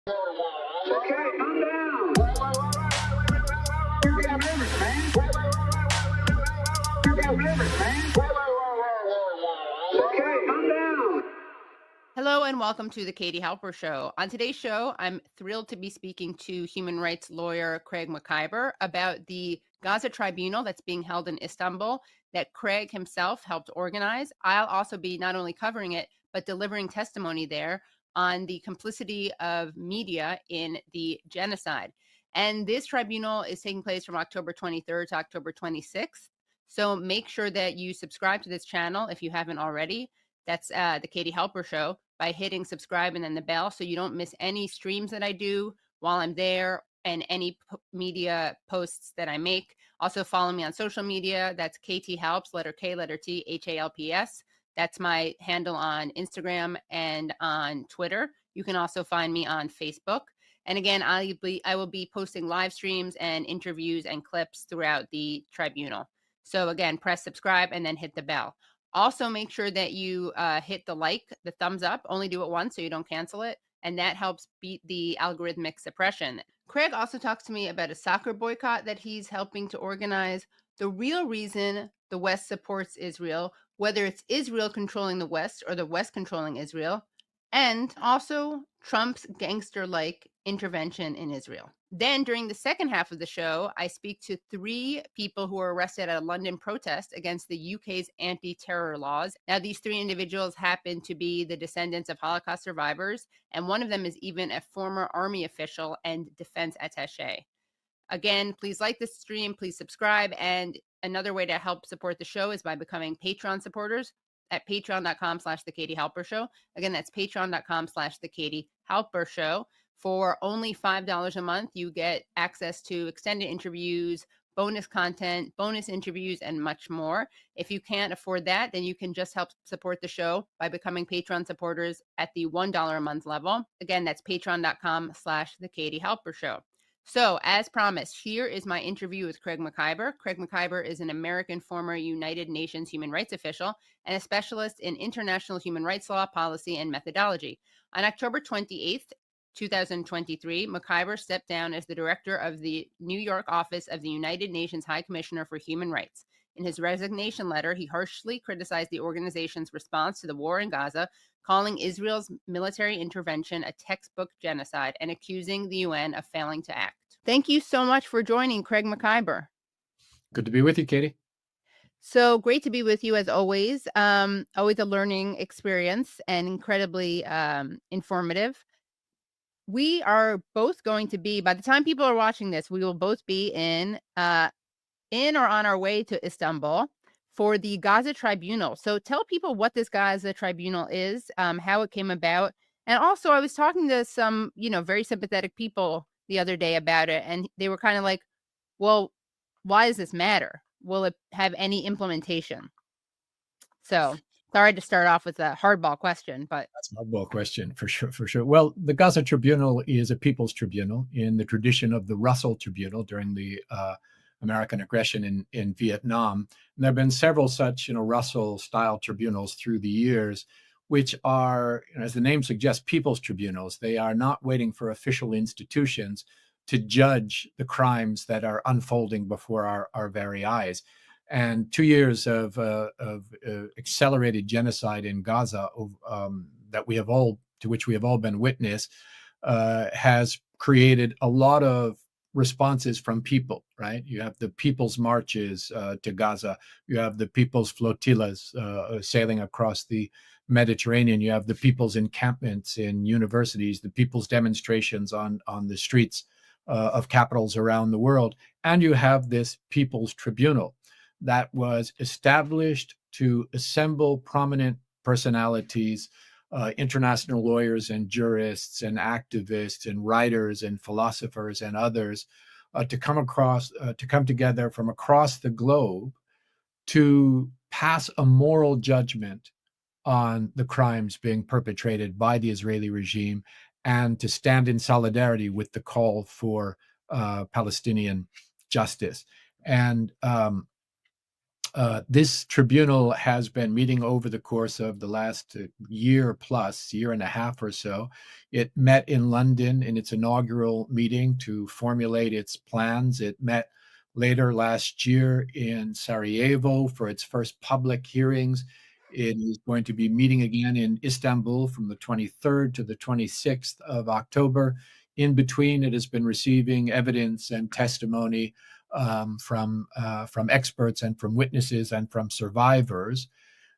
Okay, I'm down. You got limits, man. You got limits, man. Okay, I'm down. Hello and welcome to the Katie Halper Show. On today's show, I'm thrilled to be speaking to human rights lawyer Craig Mokhiber about the Gaza Tribunal that's being held in Istanbul that Craig himself helped organize. I'll also be not only covering it, but delivering testimony there on the complicity of media in the genocide. And this tribunal is taking place from October 23rd to October 26th. So make sure that you subscribe to this channel if you haven't already. That's the Katie Halper Show, by hitting subscribe and then the bell so you don't miss any streams that I do while I'm there and any media posts that I make. Also follow me on social media. That's KT Helps, letter K, letter T, HALPS. That's my handle on Instagram and on Twitter. You can also find me on Facebook. And again, I will be posting live streams and interviews and clips throughout the tribunal. So again, press subscribe and then hit the bell. Also, make sure that you hit the thumbs up. Only do it once so you don't cancel it. And that helps beat the algorithmic suppression. Craig also talks to me about a soccer boycott that he's helping to organize. The real reason the West supports Israel, whether it's Israel controlling the West or the West controlling Israel, and also Trump's gangster-like intervention in Israel. Then during the second half of the show, I speak to 3 people who were arrested at a London protest against the UK's anti-terror laws. Now, these 3 individuals happen to be the descendants of Holocaust survivors, and one of them is even a former army official and defense attache. Again, please like this stream, please subscribe, and another way to help support the show is by becoming Patreon supporters at patreon.com/The Katie Halper Show. Again, that's patreon.com/The Katie Halper Show. For only $5 a month, you get access to extended interviews, bonus content, bonus interviews, and much more. If you can't afford that, then you can just help support the show by becoming Patreon supporters at the $1 a month level. Again, that's patreon.com/The Katie Halper Show. So, as promised, here is my interview with Craig Mokhiber. Craig Mokhiber is an American former United Nations human rights official and a specialist in international human rights law, policy, and methodology. On October 28th, 2023, Mokhiber stepped down as the director of the New York office of the United Nations High Commissioner for Human Rights. In his resignation letter, he harshly criticized the organization's response to the war in Gaza, calling Israel's military intervention a textbook genocide and accusing the UN of failing to act. Thank you so much for joining, Craig Mokhiber. Good to be with you, Katie. So great to be with you as always. Always a learning experience and incredibly informative. We are both going to be, by the time people are watching this, we will both be in or on our way to Istanbul for the Gaza Tribunal. So tell people what this Gaza Tribunal is, how it came about. And also I was talking to some, very sympathetic people the other day about it. And they were kind of like, well, why does this matter? Will it have any implementation? So sorry to start off with a hardball question, but that's a hardball question for sure. Well, the Gaza Tribunal is a people's tribunal in the tradition of the Russell Tribunal during the American aggression in Vietnam. And there have been several such, Russell-style tribunals through the years, which are, as the name suggests, people's tribunals. They are not waiting for official institutions to judge the crimes that are unfolding before our very eyes. And 2 years of accelerated genocide in Gaza to which we have all been witness has created a lot of responses from people, right? You have the people's marches to Gaza. You have the people's flotillas sailing across the Mediterranean. You have the people's encampments in universities, the people's demonstrations on the streets of capitals around the world. And you have this people's tribunal that was established to assemble prominent personalities, international lawyers and jurists and activists and writers and philosophers and others to come together from across the globe to pass a moral judgment on the crimes being perpetrated by the Israeli regime and to stand in solidarity with the call for Palestinian justice. And This tribunal has been meeting over the course of the last year plus, year and a half or so. It met in London in its inaugural meeting to formulate its plans. It met later last year in Sarajevo for its first public hearings. It is going to be meeting again in Istanbul from the 23rd to the 26th of October. In between, it has been receiving evidence and testimony from experts and from witnesses and from survivors.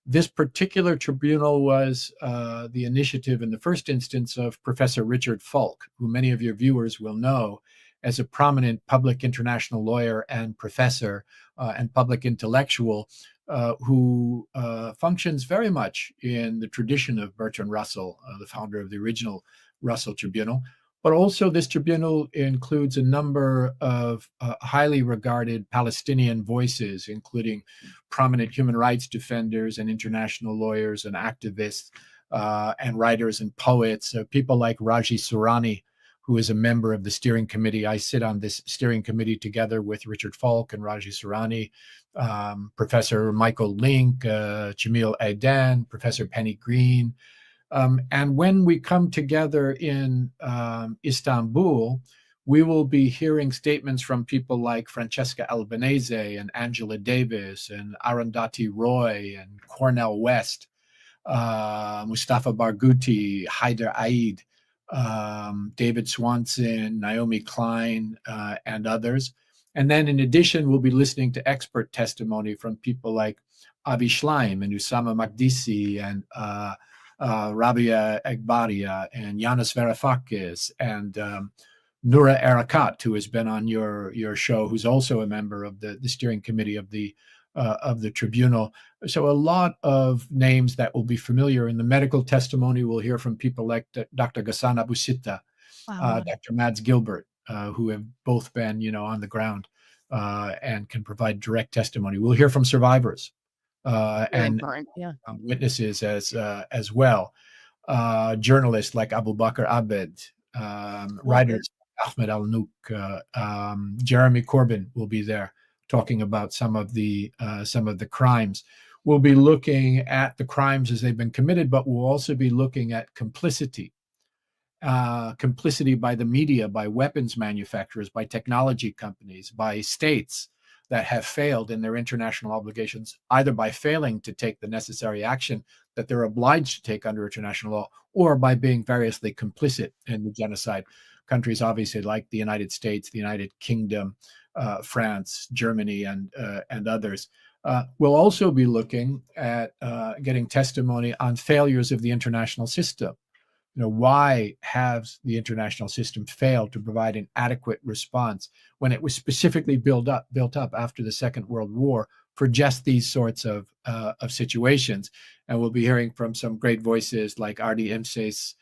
This particular tribunal was the initiative in the first instance of Professor Richard Falk, who many of your viewers will know as a prominent public international lawyer and professor and public intellectual who functions very much in the tradition of Bertrand Russell, the founder of the original Russell Tribunal. But also this tribunal includes a number of highly regarded Palestinian voices, including prominent human rights defenders and international lawyers and activists and writers and poets, people like Raji Sourani, who is a member of the steering committee. I sit on this steering committee together with Richard Falk and Raji Sourani, Professor Michael Link, Jamil Aidan, Professor Penny Green. And when we come together in Istanbul, we will be hearing statements from people like Francesca Albanese and Angela Davis and Arundhati Roy and Cornel West, Mustafa Barghouti, Haider Aid, David Swanson, Naomi Klein, and others. And then in addition, we'll be listening to expert testimony from people like Avi Schleim and Usama Makdisi and Rabia Egbaria and Yanis Varoufakis and Noura Erakat, who has been on your show, who's also a member of the steering committee of the tribunal. So a lot of names that will be familiar. In the medical testimony, we'll hear from people like Dr. Ghassan Abu Sitta, Dr. Mads Gilbert, who have both been, on the ground and can provide direct testimony. We'll hear from survivors. And witnesses as well, journalists like Abu Bakr Abed, writers Ahmed Al-Nouk, Jeremy Corbyn will be there talking about some of the crimes. We'll be looking at the crimes as they've been committed, but we'll also be looking at complicity. Complicity by the media, by weapons manufacturers, by technology companies, by states that have failed in their international obligations, either by failing to take the necessary action that they're obliged to take under international law, or by being variously complicit in the genocide. Countries obviously like the United States, the United Kingdom, France, Germany, and others. We'll also be looking at getting testimony on failures of the international system. Why has the international system failed to provide an adequate response when it was specifically built up after the Second World War for just these sorts of situations? And we'll be hearing from some great voices like Ardi Imses,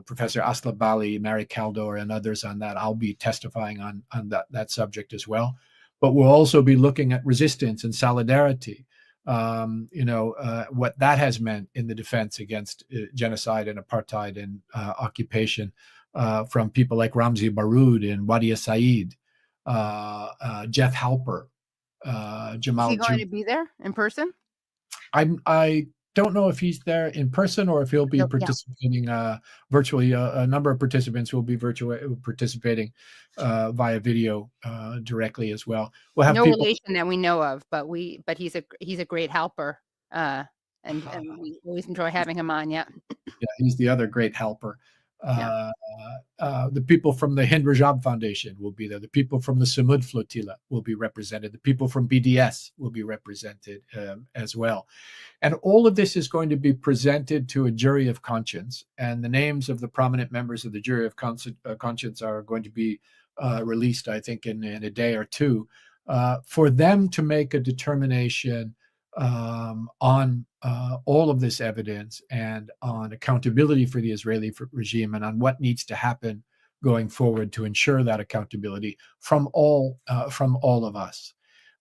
Professor Asla Bali, Mary Kaldor, and others on that. I'll be testifying on that subject as well. But we'll also be looking at resistance and solidarity. What that has meant in the defense against genocide and apartheid and occupation from people like Ramzi Baroud and Wadia Saeed, Jeff Halper, Jamal. Is he going to be there in person? I don't know if he's there in person or if he'll be participating virtually. A number of participants will be participating via video directly as well. We'll have no people, relation that we know of, but he's a great helper, and we always enjoy having him on. Yeah, he's the other great helper. The people from the Hind Rajab Foundation will be there. The people from the Samud Flotilla will be represented. The people from BDS will be represented as well. And all of this is going to be presented to a jury of conscience. And the names of the prominent members of the jury of conscience are going to be released, I think, in a day or two, for them to make a determination on all of this evidence and on accountability for the Israeli regime and on what needs to happen going forward to ensure that accountability from all of us.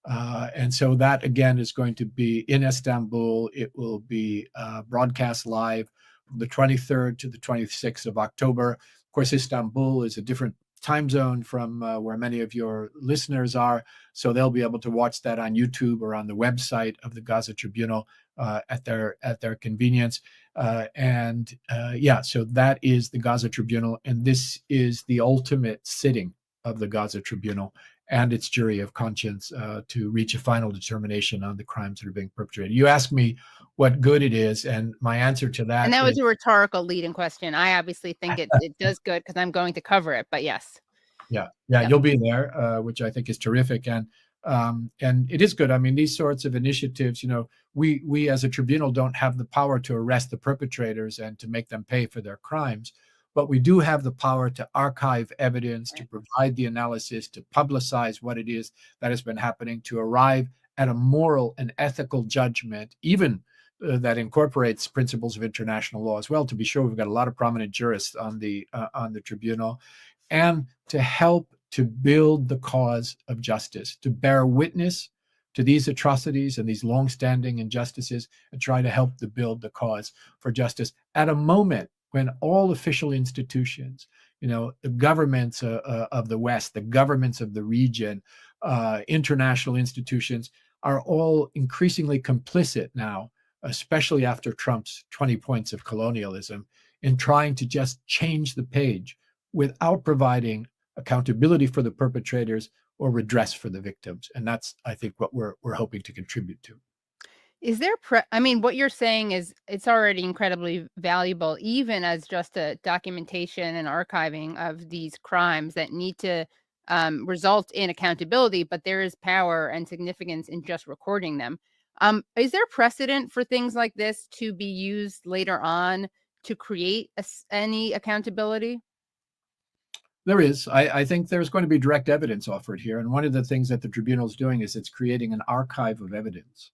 And so that, again, is going to be in Istanbul. It will be broadcast live from the 23rd to the 26th of October. Of course, Istanbul is a different time zone from where many of your listeners are, so they'll be able to watch that on YouTube or on the website of the Gaza Tribunal at their convenience. So that is the Gaza Tribunal, and this is the ultimate sitting of the Gaza Tribunal and its jury of conscience to reach a final determination on the crimes that are being perpetrated. You asked me what good it is, and my answer to that And that was is, a rhetorical leading question. I obviously think it does good because I'm going to cover it, but yes. yeah, Yep. you'll be there, which I think is terrific, and it is good. I mean, these sorts of initiatives, we as a tribunal don't have the power to arrest the perpetrators and to make them pay for their crimes, but we do have the power to archive evidence, to provide the analysis, to publicize what it is that has been happening, to arrive at a moral and ethical judgment, even that incorporates principles of international law as well. To be sure, we've got a lot of prominent jurists on the tribunal, and to help to build the cause of justice, to bear witness to these atrocities and these long-standing injustices, and try to help to build the cause for justice at a moment when all official institutions, the governments of the West, the governments of the region, international institutions are all increasingly complicit now, especially after Trump's 20 points of colonialism, in trying to just change the page without providing accountability for the perpetrators or redress for the victims. And that's, I think, what we're hoping to contribute to. Is there what you're saying is it's already incredibly valuable, even as just a documentation and archiving of these crimes that need to result in accountability, but there is power and significance in just recording them. Is there precedent for things like this to be used later on to create any accountability? There is. I think there's going to be direct evidence offered here. And one of the things that the tribunal is doing is it's creating an archive of evidence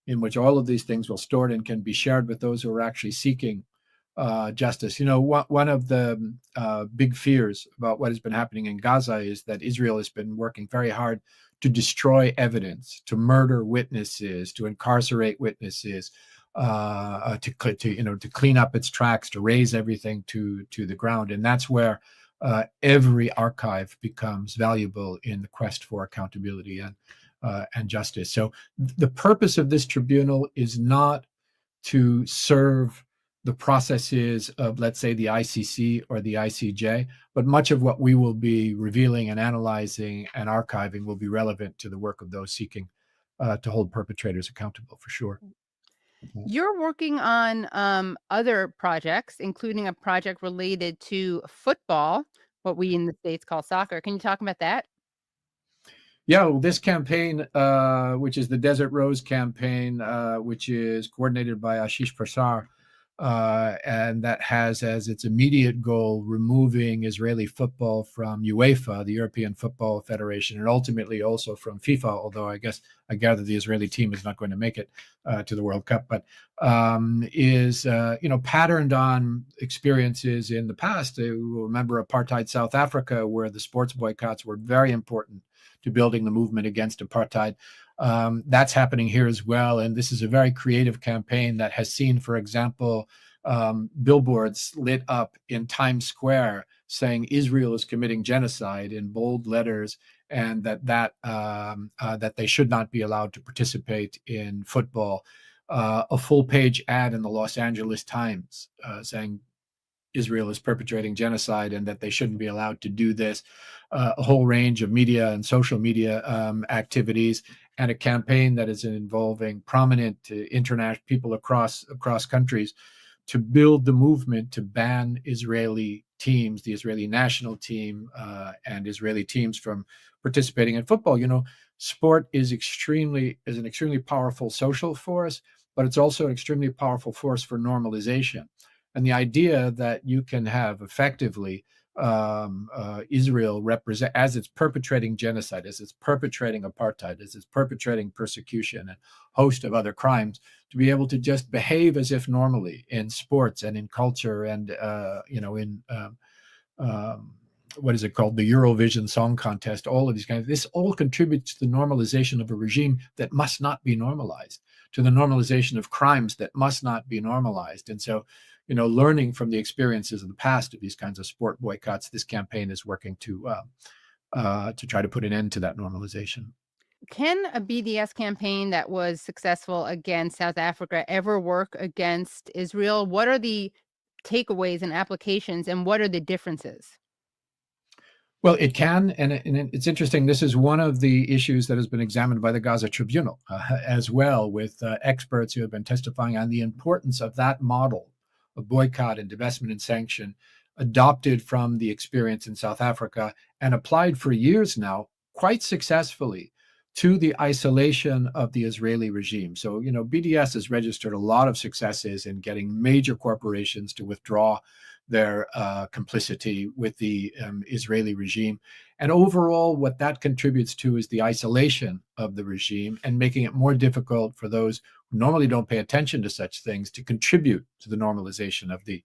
in which all of these things will stored and can be shared with those who are actually seeking justice. One of the big fears about what has been happening in Gaza is that Israel has been working very hard to destroy evidence, to murder witnesses, to incarcerate witnesses, to clean up its tracks, to raise everything to the ground. And that's where every archive becomes valuable in the quest for accountability and justice. So the purpose of this tribunal is not to serve the processes of, let's say, the ICC or the ICJ, but much of what we will be revealing and analyzing and archiving will be relevant to the work of those seeking to hold perpetrators accountable, for sure. You're working on other projects, including a project related to football, what we in the States call soccer. Can you talk about that? Yeah, well, this campaign, which is the Desert Rose campaign, which is coordinated by Ashish Prasar, and that has as its immediate goal removing Israeli football from UEFA, the European Football Federation, and ultimately also from FIFA, although I gather the Israeli team is not going to make it to the World Cup, but is patterned on experiences in the past. You remember apartheid South Africa, where the sports boycotts were very important to building the movement against apartheid. That's happening here as well. And this is a very creative campaign that has seen, for example, billboards lit up in Times Square saying Israel is committing genocide in bold letters, and that they should not be allowed to participate in football. A full page ad in the Los Angeles Times saying Israel is perpetrating genocide and that they shouldn't be allowed to do this. A whole range of media and social media activities, and a campaign that is involving prominent international people across countries to build the movement to ban Israeli teams, the Israeli national team, and Israeli teams from participating in football. Sport is an extremely powerful social force, but it's also an extremely powerful force for normalization. And the idea that you can have effectively Israel represent, as it's perpetrating genocide, as it's perpetrating apartheid, as it's perpetrating persecution and a host of other crimes, to be able to just behave as if normally in sports and in culture and in what is it called, the Eurovision Song Contest, all of these kinds. This all contributes to the normalization of a regime that must not be normalized, to the normalization of crimes that must not be normalized. And so, learning from the experiences of the past of these kinds of sport boycotts, this campaign is working to try to put an end to that normalization. Can a BDS campaign that was successful against South Africa ever work against Israel? What are the takeaways and applications, and what are the differences? Well, it can, and it's interesting. This is one of the issues that has been examined by the Gaza Tribunal as well, with experts who have been testifying on the importance of that model of boycott and divestment and sanction adopted from the experience in South Africa and applied for years now quite successfully to the isolation of the Israeli regime. So, BDS has registered a lot of successes in getting major corporations to withdraw their complicity with the Israeli regime. And overall, what that contributes to is the isolation of the regime and making it more difficult for those who normally don't pay attention to such things to contribute to the normalization of the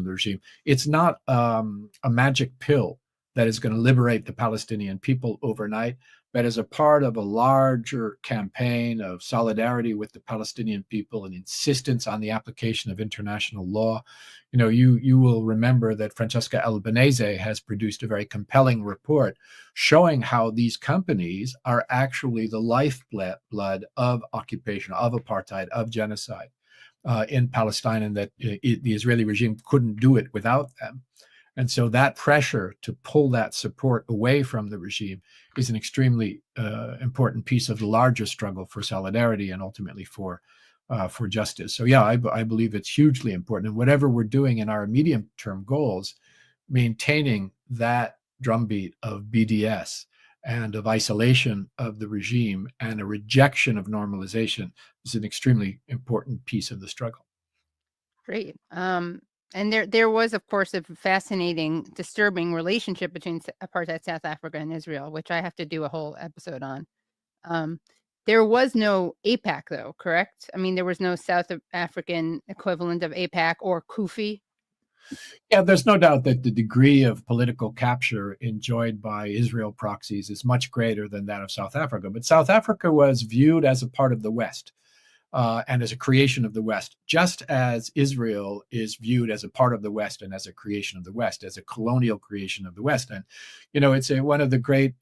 regime. It's not a magic pill that is going to liberate the Palestinian people overnight, but as a part of a larger campaign of solidarity with the Palestinian people and insistence on the application of international law. You will remember that Francesca Albanese has produced a very compelling report showing how these companies are actually the lifeblood of occupation, of apartheid, of genocide in Palestine, and that the Israeli regime couldn't do it without them. And so that pressure to pull that support away from the regime is an extremely important piece of the larger struggle for solidarity and ultimately for justice. So yeah, I believe it's hugely important. And whatever we're doing in our medium-term goals, maintaining that drumbeat of BDS and of isolation of the regime and a rejection of normalization is an extremely important piece of the struggle. Great. And there was, of course, a fascinating, disturbing relationship between apartheid South Africa and Israel, which I have to do a whole episode on. There was no AIPAC, though, correct? I mean, there was no South African equivalent of AIPAC or CUFI. Yeah, there's no doubt that the degree of political capture enjoyed by Israel proxies is much greater than that of South Africa. But South Africa was viewed as a part of the West. And as a creation of the West, just as Israel is viewed as a part of the West and as a creation of the West, as a colonial creation of the West. And, it's one of the great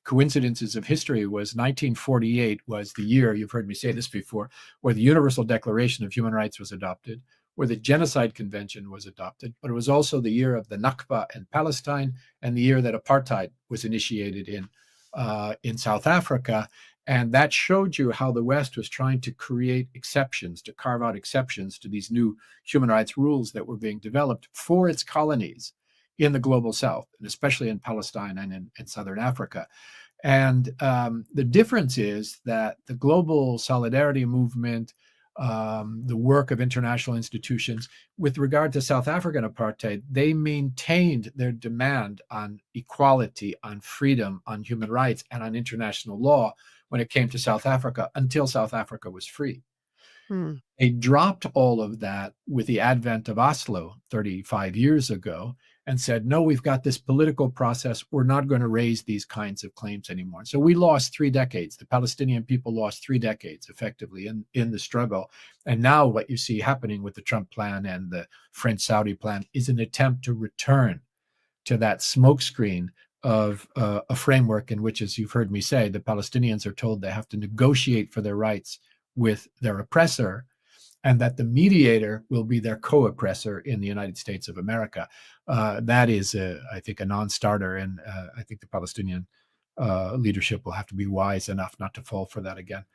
coincidences of history was 1948 was the year, you've heard me say this before, where the Universal Declaration of Human Rights was adopted, where the Genocide Convention was adopted, but it was also the year of the Nakba in Palestine and the year that apartheid was initiated in South Africa. And that showed you how the West was trying to create exceptions, to carve out exceptions to these new human rights rules that were being developed for its colonies in the global South, and especially in Palestine and in Southern Africa. And the difference is that the global solidarity movement, the work of international institutions, with regard to South African apartheid, they maintained their demand on equality, on freedom, on human rights, and on international law when it came to South Africa until South Africa was free. They dropped all of that with the advent of Oslo 35 years ago and said, no, we've got this political process. We're not going to raise these kinds of claims anymore. So we lost 3 decades. The Palestinian people lost 3 decades effectively in the struggle. And now what you see happening with the Trump plan and the French-Saudi plan is an attempt to return to that smokescreen of a framework in which, as you've heard me say, the Palestinians are told they have to negotiate for their rights with their oppressor, and that the mediator will be their co-oppressor in the United States of America. That is, I think, a non-starter, and I think the Palestinian leadership will have to be wise enough not to fall for that again.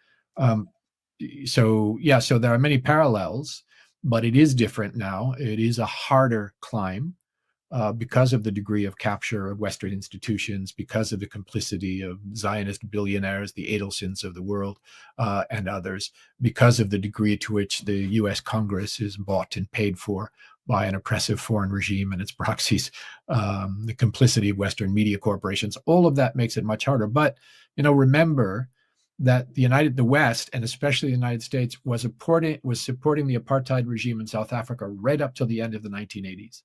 So there are many parallels, but it is different now. It is a harder climb. Because of the degree of capture of Western institutions, because of the complicity of Zionist billionaires, the Adelsons of the world, and others, because of the degree to which the U.S. Congress is bought and paid for by an oppressive foreign regime and its proxies, the complicity of Western media corporations, all of that makes it much harder. But, remember that the West, and especially the United States, was supporting the apartheid regime in South Africa right up till the end of the 1980s.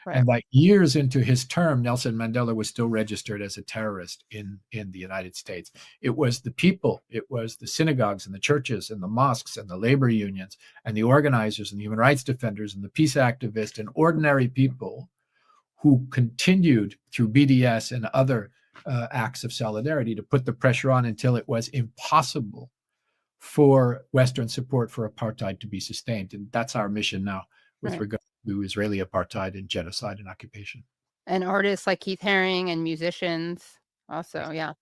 Right. And by years into his term, Nelson Mandela was still registered as a terrorist in the United States. It was the people, it was the synagogues and the churches and the mosques and the labor unions and the organizers and the human rights defenders and the peace activists and ordinary people who continued through BDS and other acts of solidarity to put the pressure on until it was impossible for Western support for apartheid to be sustained. And that's our mission now with Right. regard to Israeli apartheid and genocide and occupation. And artists like Keith Haring and musicians also, yeah.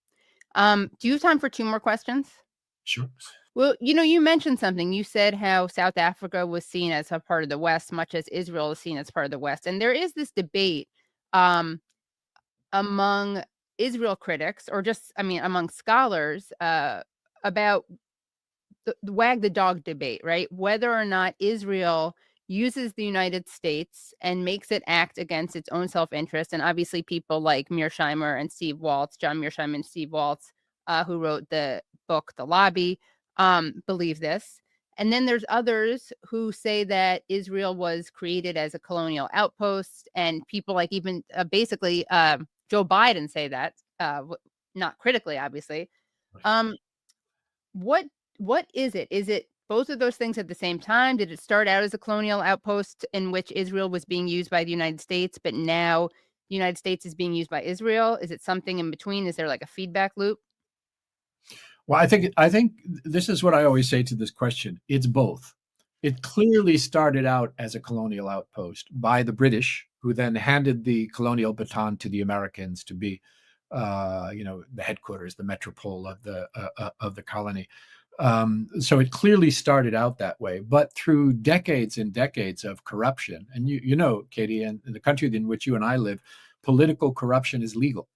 Do you have time for 2 more questions? Sure. Well, you mentioned something. You said how South Africa was seen as a part of the West, much as Israel is seen as part of the West. And there is this debate among Israel critics, or just, among scholars, about the wag-the-dog debate, right? Whether or not Israel uses the United States and makes it act against its own self-interest. And obviously people like Mearsheimer and Steve Waltz, John Mearsheimer and Steve Waltz, who wrote the book, The Lobby, believe this. And then there's others who say that Israel was created as a colonial outpost, and people like even basically Joe Biden say that, not critically, obviously. Um, what what is it? Is it both of those things at the same time? Did it start out as a colonial outpost in which Israel was being used by the United States, but now the United States is being used by Israel? Is it something in between? Is there like a feedback loop? Well, I think this is what I always say to this question. It's both. It clearly started out as a colonial outpost by the British, who then handed the colonial baton to the Americans to be, the headquarters, the metropole of the colony. So it clearly started out that way, but through decades and decades of corruption, and Katie, in the country in which you and I live, political corruption is legal.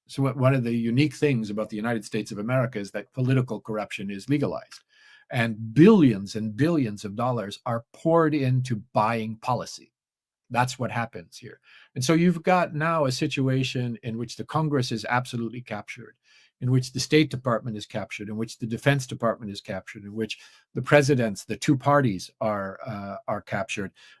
So one of the unique things about the United States of America is that political corruption is legalized, and billions of dollars are poured into buying policy. That's what happens here. And so you've got now a situation in which the Congress is absolutely captured, in which the State Department is captured, in which the Defense Department is captured, in which the presidents, the two parties are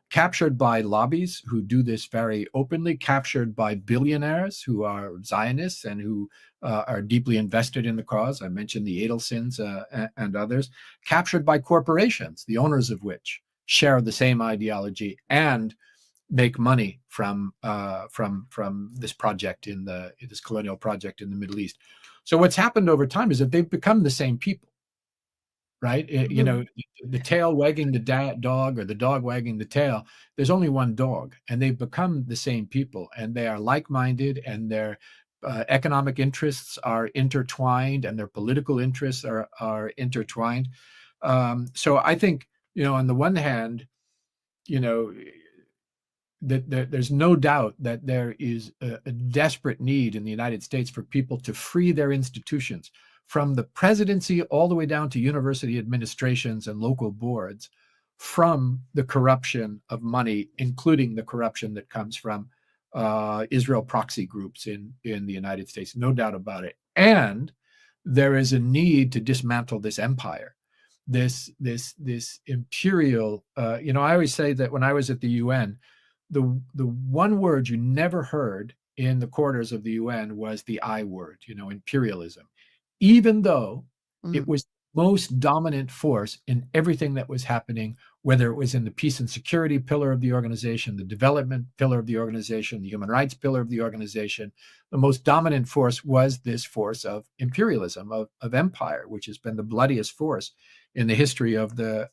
captured by lobbies who do this very openly, captured by billionaires who are Zionists and who are deeply invested in the cause. I mentioned the Adelsons and others, captured by corporations, the owners of which share the same ideology and make money from this project this colonial project in the Middle East. So what's happened over time is that they've become the same people, right? The tail wagging the dog or the dog wagging the tail, there's only one dog, and they've become the same people, and they are like-minded, and their economic interests are intertwined, and their political interests are intertwined. So I think, on the one hand, that there's no doubt that there is a desperate need in the United States for people to free their institutions, from the presidency all the way down to university administrations and local boards, from the corruption of money, including the corruption that comes from Israel proxy groups in the United States. No doubt about it. And there is a need to dismantle this empire, this imperial. I always say that when I was at the UN, the one word you never heard in the corridors of the UN was the I word, imperialism, even though it was the most dominant force in everything that was happening, whether it was in the peace and security pillar of the organization, the development pillar of the organization, the human rights pillar of the organization. The most dominant force was this force of imperialism, of empire, which has been the bloodiest force in the history of the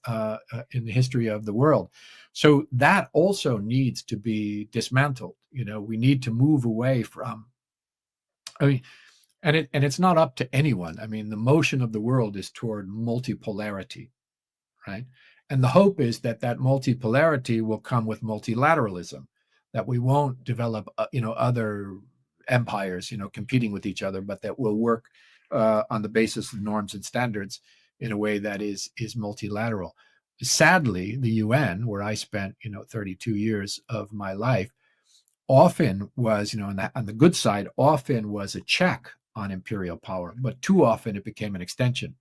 world. So that also needs to be dismantled. We need to move away from. And it's not up to anyone. The motion of the world is toward multipolarity, right? And the hope is that multipolarity will come with multilateralism, that we won't develop, other empires, competing with each other, but that will work on the basis of norms and standards in a way that is multilateral. Sadly, the UN, where I spent, 32 years of my life, often was, on the good side, often was a check on imperial power, but too often it became an extension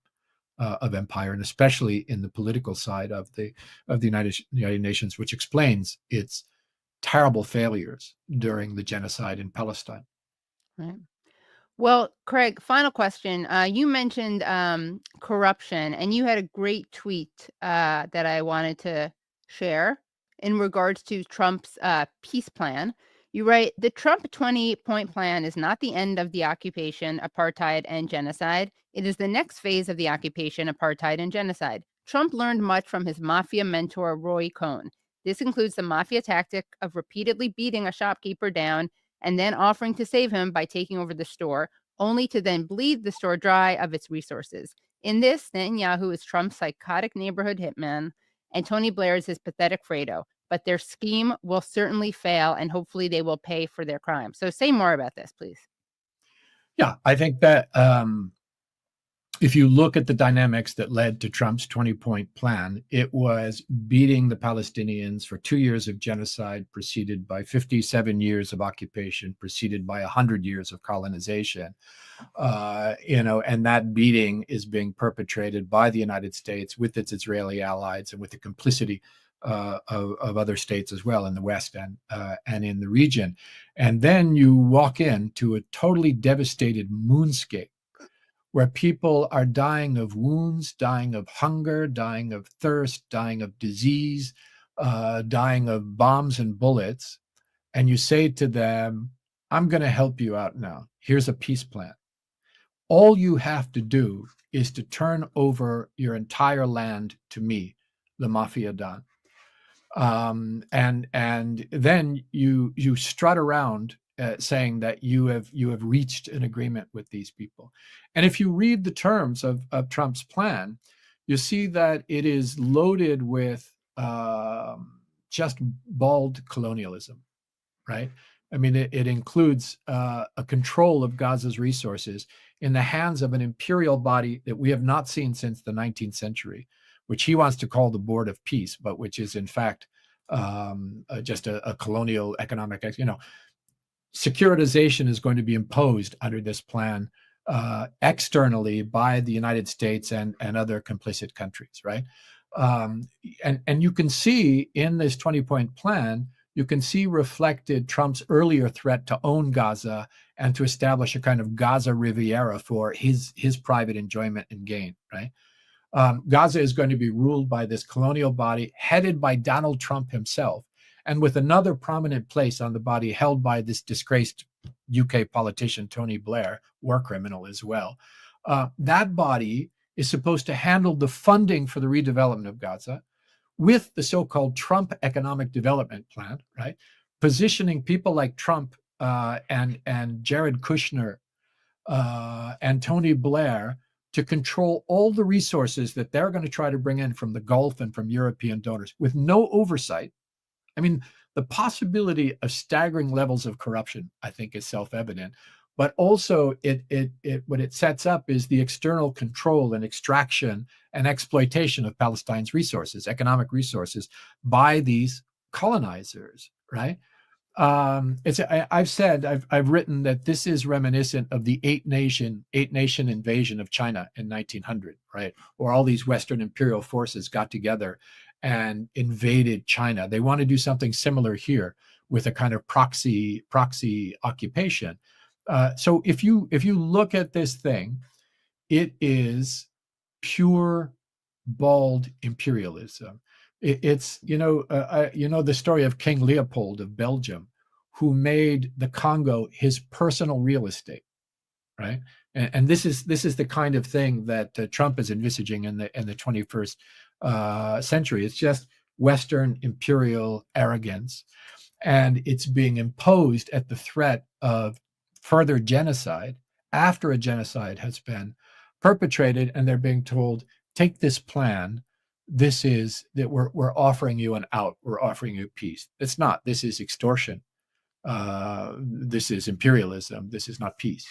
of empire, and especially in the political side of the United Nations, which explains its terrible failures during the genocide in Palestine. Right. Well, Craig, final question. You mentioned corruption, and you had a great tweet that I wanted to share in regards to Trump's peace plan. You write, the Trump 20-point plan is not the end of the occupation, apartheid, and genocide. It is the next phase of the occupation, apartheid, and genocide. Trump learned much from his mafia mentor, Roy Cohn. This includes the mafia tactic of repeatedly beating a shopkeeper down and then offering to save him by taking over the store, only to then bleed the store dry of its resources. In this, Netanyahu is Trump's psychotic neighborhood hitman, and Tony Blair is his pathetic Fredo. But their scheme will certainly fail, and hopefully they will pay for their crime. So say more about this, please. Yeah, I think that if you look at the dynamics that led to Trump's 20-point plan, it was beating the Palestinians for 2 years of genocide, preceded by 57 years of occupation, preceded by 100 years of colonization. And that beating is being perpetrated by the United States with its Israeli allies and with the complicity of other states as well in the West and in the region. And then you walk into a totally devastated moonscape where people are dying of wounds, dying of hunger, dying of thirst, dying of disease, dying of bombs and bullets. And you say to them, I'm going to help you out now. Here's a peace plan. All you have to do is to turn over your entire land to me, the mafia don. And then you strut around saying that you have reached an agreement with these people. And if you read the terms of Trump's plan, you see that it is loaded with just bald colonialism, right? I mean, it includes a control of Gaza's resources in the hands of an imperial body that we have not seen since the 19th century, which he wants to call the Board of Peace, but which is in fact just a colonial economic, securitization is going to be imposed under this plan externally by the United States and other complicit countries, right? And you can see in this 20-point plan, you can see reflected Trump's earlier threat to own Gaza and to establish a kind of Gaza Riviera for his private enjoyment and gain, right? Gaza is going to be ruled by this colonial body headed by Donald Trump himself, and with another prominent place on the body held by this disgraced UK politician, Tony Blair, war criminal as well. That body is supposed to handle the funding for the redevelopment of Gaza with the so-called Trump Economic Development Plan, right? Positioning people like Trump and Jared Kushner and Tony Blair to control all the resources that they're going to try to bring in from the Gulf and from European donors with no oversight. I mean, the possibility of staggering levels of corruption, I think, is self-evident. But also, what it sets up is the external control and extraction and exploitation of Palestine's resources, economic resources, by these colonizers, right? I've written that this is reminiscent of the eight nation invasion of China in 1900, right? Where all these Western imperial forces got together and invaded China. They want to do something similar here with a kind of proxy occupation. So if you look at this thing, it is pure bald imperialism. It's the story of King Leopold of Belgium, who made the Congo his personal real estate, right? And this is the kind of thing that Trump is envisaging in the 21st century. It's just Western imperial arrogance, and it's being imposed at the threat of further genocide after a genocide has been perpetrated, and they're being told, take this plan. This is that we're offering you an out. We're offering you peace. It's not. This is extortion. This is imperialism. This is not peace.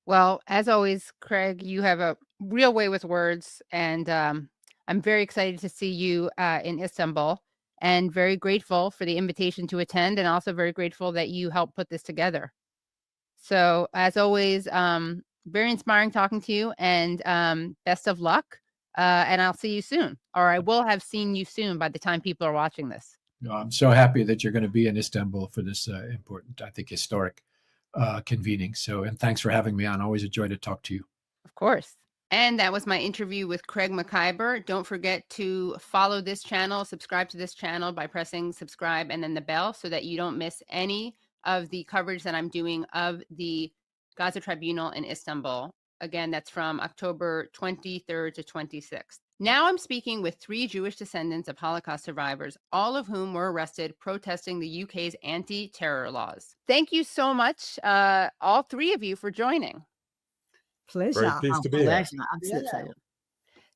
Well, as always, Craig, you have a real way with words, and I'm very excited to see you in Istanbul, and very grateful for the invitation to attend, and also very grateful that you helped put this together. So, as always, very inspiring talking to you, and best of luck. And I'll see you soon, or I will have seen you soon by the time people are watching this. I'm so happy that you're going to be in Istanbul for this important, I think, historic convening. So, and thanks for having me on. Always a joy to talk to you. Of course. And that was my interview with Craig Mokhiber. Don't forget to follow this channel, subscribe to this channel by pressing subscribe and then the bell so that you don't miss any of the coverage that I'm doing of the Gaza Tribunal in Istanbul. Again, that's from October 23rd to 26th. Now I'm speaking with 3 Jewish descendants of Holocaust survivors, all of whom were arrested protesting the UK's anti-terror laws. Thank you so much, all 3 of you, for joining. Pleasure. Very pleased to be here. Absolutely.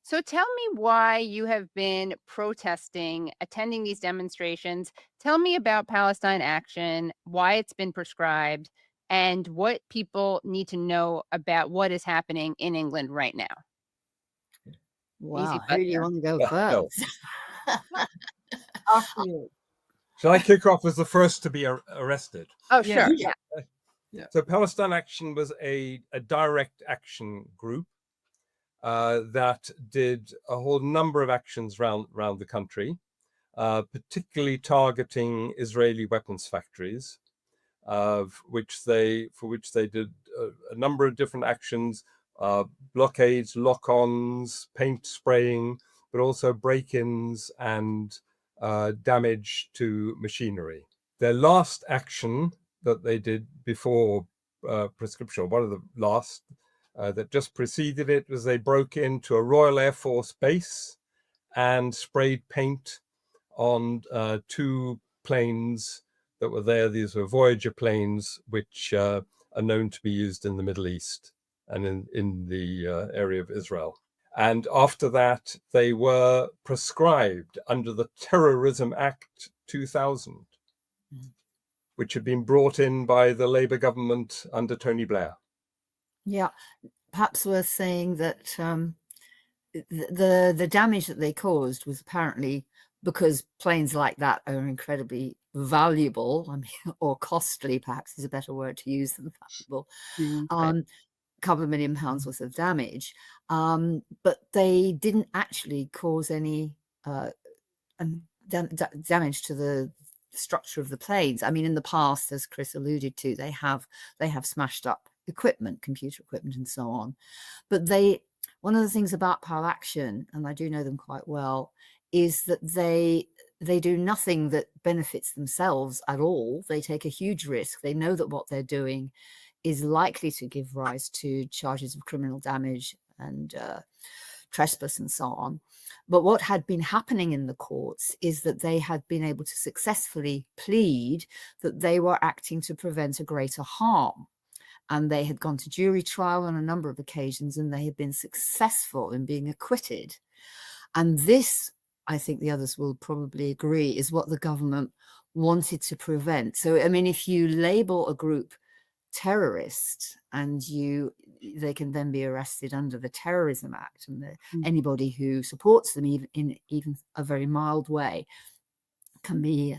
So tell me why you have been protesting, attending these demonstrations. Tell me about Palestine Action, why it's been proscribed, and what people need to know about what is happening in England right now. Wow. Who do you want to go Well, first? After you. Shall I kick off as the first to be arrested? Oh, Yeah. sure. Yeah. So Palestine Action was a direct action group that did a whole number of actions around the country, particularly targeting Israeli weapons factories, for which they did a number of different actions, blockades, lock-ons, paint spraying, but also break-ins and damage to machinery. Their last action that they did before prescription, one of the last that just preceded it, was they broke into a Royal Air Force base and sprayed paint on 2 planes that were there. These were Voyager planes, which are known to be used in the Middle East and in the area of Israel. And after that, they were proscribed under the Terrorism Act 2000, which had been brought in by the Labour government under Tony Blair. Yeah. Perhaps worth saying that the damage that they caused was apparently because planes like that are incredibly valuable, I mean, or costly, perhaps is a better word to use than valuable. Couple of £1 million worth of damage, but they didn't actually cause any damage to the structure of the planes. I mean, in the past, as Chris alluded to, they have smashed up equipment, computer equipment, and so on. But one of the things about Pal Action, and I do know them quite well, is that they do nothing that benefits themselves at all. They take a huge risk. They know that what they're doing is likely to give rise to charges of criminal damage and trespass and so on. But what had been happening in the courts is that they had been able to successfully plead that they were acting to prevent a greater harm. And they had gone to jury trial on a number of occasions, and they had been successful in being acquitted. And this, I think the others will probably agree, is what the government wanted to prevent. So, I mean, if you label a group terrorist and they can then be arrested under the Terrorism Act, and anybody who supports them in even a very mild way can be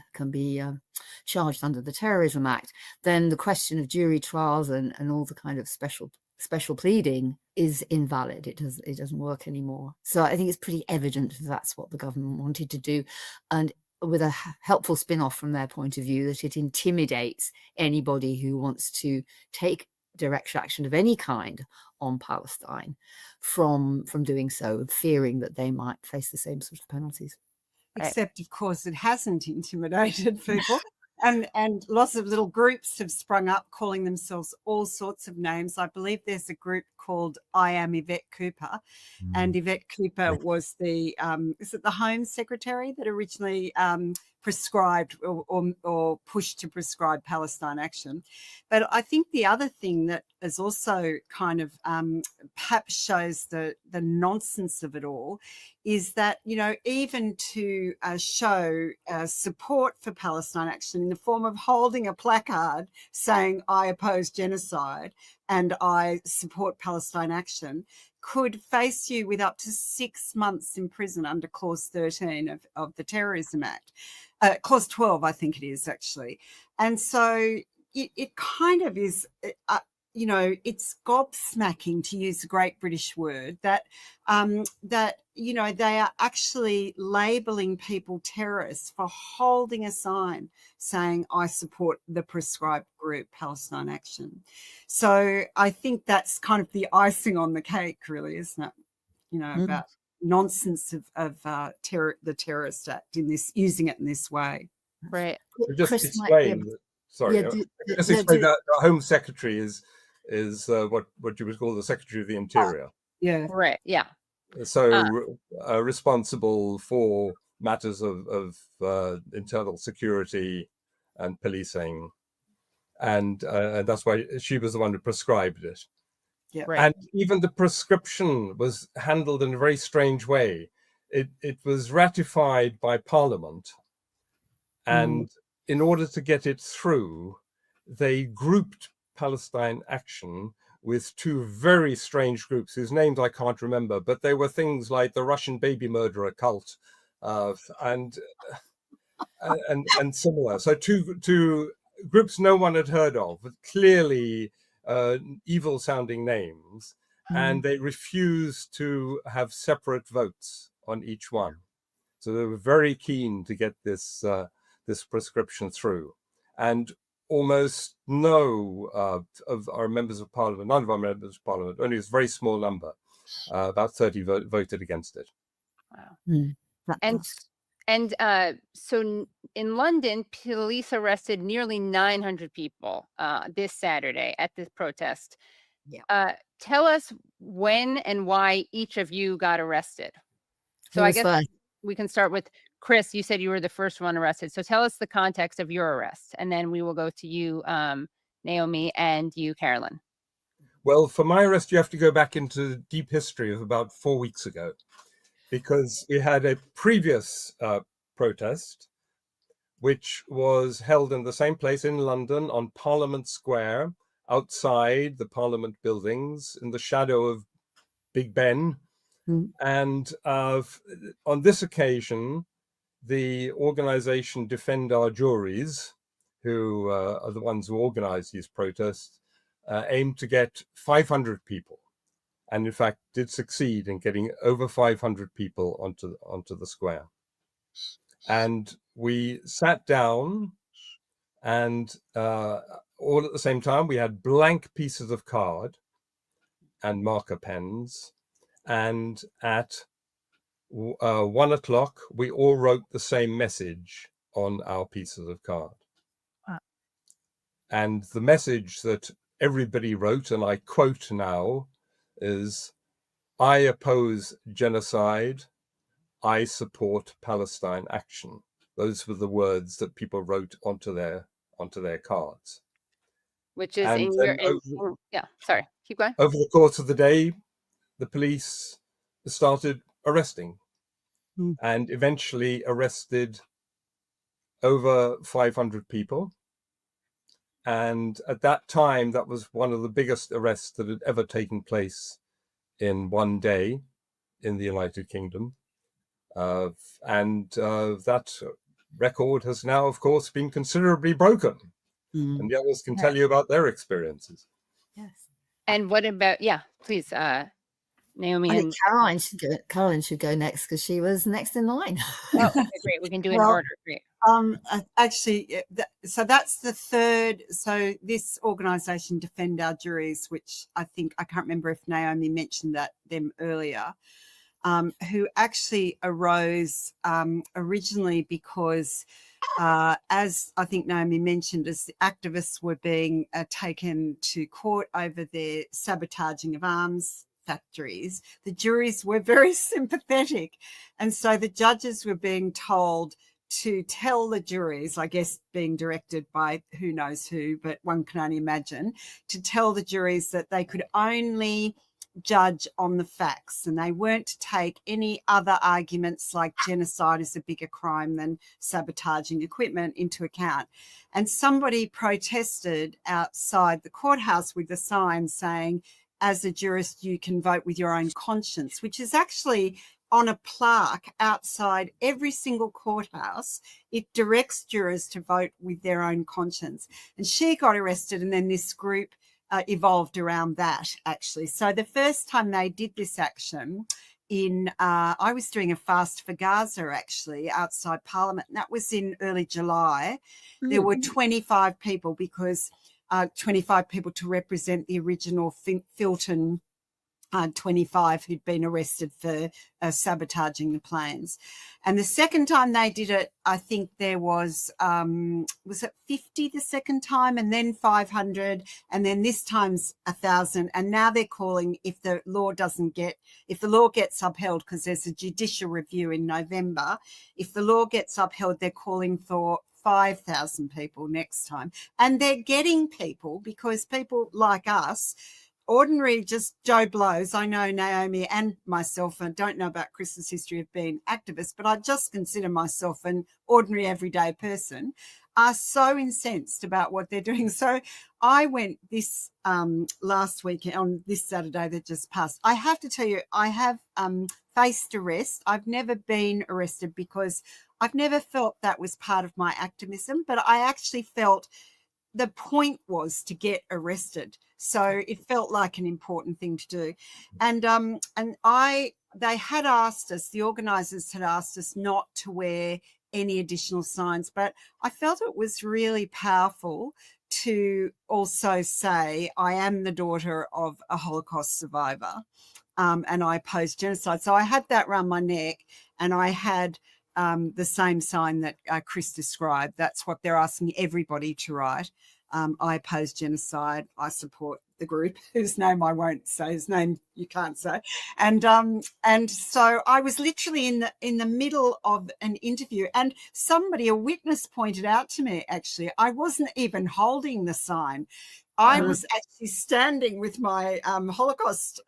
charged under the Terrorism Act, then the question of jury trials and all the kind of special pleading is invalid. It doesn't work anymore. So I think it's pretty evident that's what the government wanted to do, and with a helpful spin-off from their point of view, that it intimidates anybody who wants to take direct action of any kind on Palestine from doing so, fearing that they might face the same sort of penalties. Except, of course, it hasn't intimidated people. And lots of little groups have sprung up calling themselves all sorts of names. I believe there's a group called I Am Yvette Cooper. And Yvette Cooper was the Home Secretary that originally prescribed or pushed to prescribe Palestine Action. But I think the other thing that is also kind of perhaps shows the nonsense of it all is that, you know, even to show support for Palestine Action in the form of holding a placard saying I oppose genocide and I support Palestine Action could face you with up to 6 months in prison under Clause 13 of the Terrorism Act. Clause 12, I think it is, actually. And so it kind of is, you know, it's gobsmacking, to use a great British word, that you know, they are actually labeling people terrorists for holding a sign saying, I support the proscribed group, Palestine Action. So I think that's kind of the icing on the cake, really, isn't it? You know, about nonsense of the terrorist act in this, using it in this way. Right. Just Chris explain. Sorry, just explain that the Home Secretary is what you would call the Secretary of the Interior. Yeah. Right. Yeah. So responsible for matters of internal security and policing, and that's why she was the one who prescribed it. Yeah. Right. And even the prescription was handled in a very strange way. It was ratified by Parliament, and in order to get it through, they grouped Palestine Action with two very strange groups whose names I can't remember, but they were things like the Russian baby murderer cult and similar. So two groups no one had heard of, with clearly evil-sounding names, and they refused to have separate votes on each one. So they were very keen to get this this prescription through, and almost no of our members of parliament, none of our members of parliament, only a very small number, about 30 voted against it. Wow. So in London, police arrested nearly 900 people this Saturday at this protest. Yeah. Tell us when and why each of you got arrested. So Who I was guess first? we can start with Chris. You said you were the first one arrested. So tell us the context of your arrest, and then we will go to you, Naomi, and you, Carolyn. Well, for my arrest, you have to go back into deep history of about 4 weeks ago, because we had a previous protest, which was held in the same place in London on Parliament Square, outside the Parliament buildings, in the shadow of Big Ben. And on this occasion, the organization Defend Our Juries, who are the ones who organize these protests, aimed to get 500 people, and in fact did succeed in getting over 500 people onto the square. And we sat down, and all at the same time we had blank pieces of card and marker pens, and at 1 o'clock we all wrote the same message on our pieces of card. Wow. And the message that everybody wrote, and I quote now, is, I oppose genocide, I support Palestine Action. Those were the words that people wrote onto their cards. Which is And yeah, sorry, keep going. over the course of the day, the police started arresting and eventually arrested over 500 people. And at that time, that was one of the biggest arrests that had ever taken place in one day in the United Kingdom. And that record has now, of course, been considerably broken. And the others can tell you about their experiences. Yes. And what about, yeah, please, Naomi. I think Caroline should go next, because she was next in line. Oh, okay, great. We can do it in order. Great. Actually, so that's the third. So this organisation, Defend Our Juries, which I can't remember if Naomi mentioned them earlier, who actually arose originally because, as I think Naomi mentioned, as the activists were being taken to court over their sabotaging of arms factories, the juries were very sympathetic. And so the judges were being told to tell the juries, I guess being directed by who knows who, but one can only imagine, to tell the juries that they could only judge on the facts, and they weren't to take any other arguments like genocide is a bigger crime than sabotaging equipment into account. And somebody protested outside the courthouse with a sign saying, as a jurist, you can vote with your own conscience, which is actually on a plaque outside every single courthouse. It directs jurors to vote with their own conscience. And she got arrested, and then this group evolved around that, actually. So the first time they did this action I was doing a fast for Gaza, actually, outside Parliament, and that was in early July. There were 25 people, because 25 people to represent the original Filton 25 who'd been arrested for sabotaging the planes. And the second time they did it, I think there was it 50 the second time, and then 500, and then this time's 1,000. And now they're calling, if the law gets upheld, because there's a judicial review in November, if the law gets upheld, they're calling for 5,000 people next time. And they're getting people, because people like us, ordinary just Joe Blows, I know Naomi and myself, and don't know about Chris's history of being activists, but I just consider myself an ordinary everyday person, are so incensed about what they're doing. So I went this last week, on this Saturday that just passed. I have to tell you, I have faced arrest. I've never been arrested, because I've never felt that was part of my activism, but I actually felt the point was to get arrested. So it felt like an important thing to do. And they had asked us, the organisers had asked us not to wear any additional signs, but I felt it was really powerful to also say, I am the daughter of a Holocaust survivor, and I oppose genocide. So I had that around my neck, and I had the same sign that Chris described. That's what they're asking everybody to write. I oppose genocide. I support the group, whose name I won't say, whose name you can't say. And so I was literally in the middle of an interview, and a witness pointed out to me, actually, I wasn't even holding the sign. I was actually standing with my Holocaust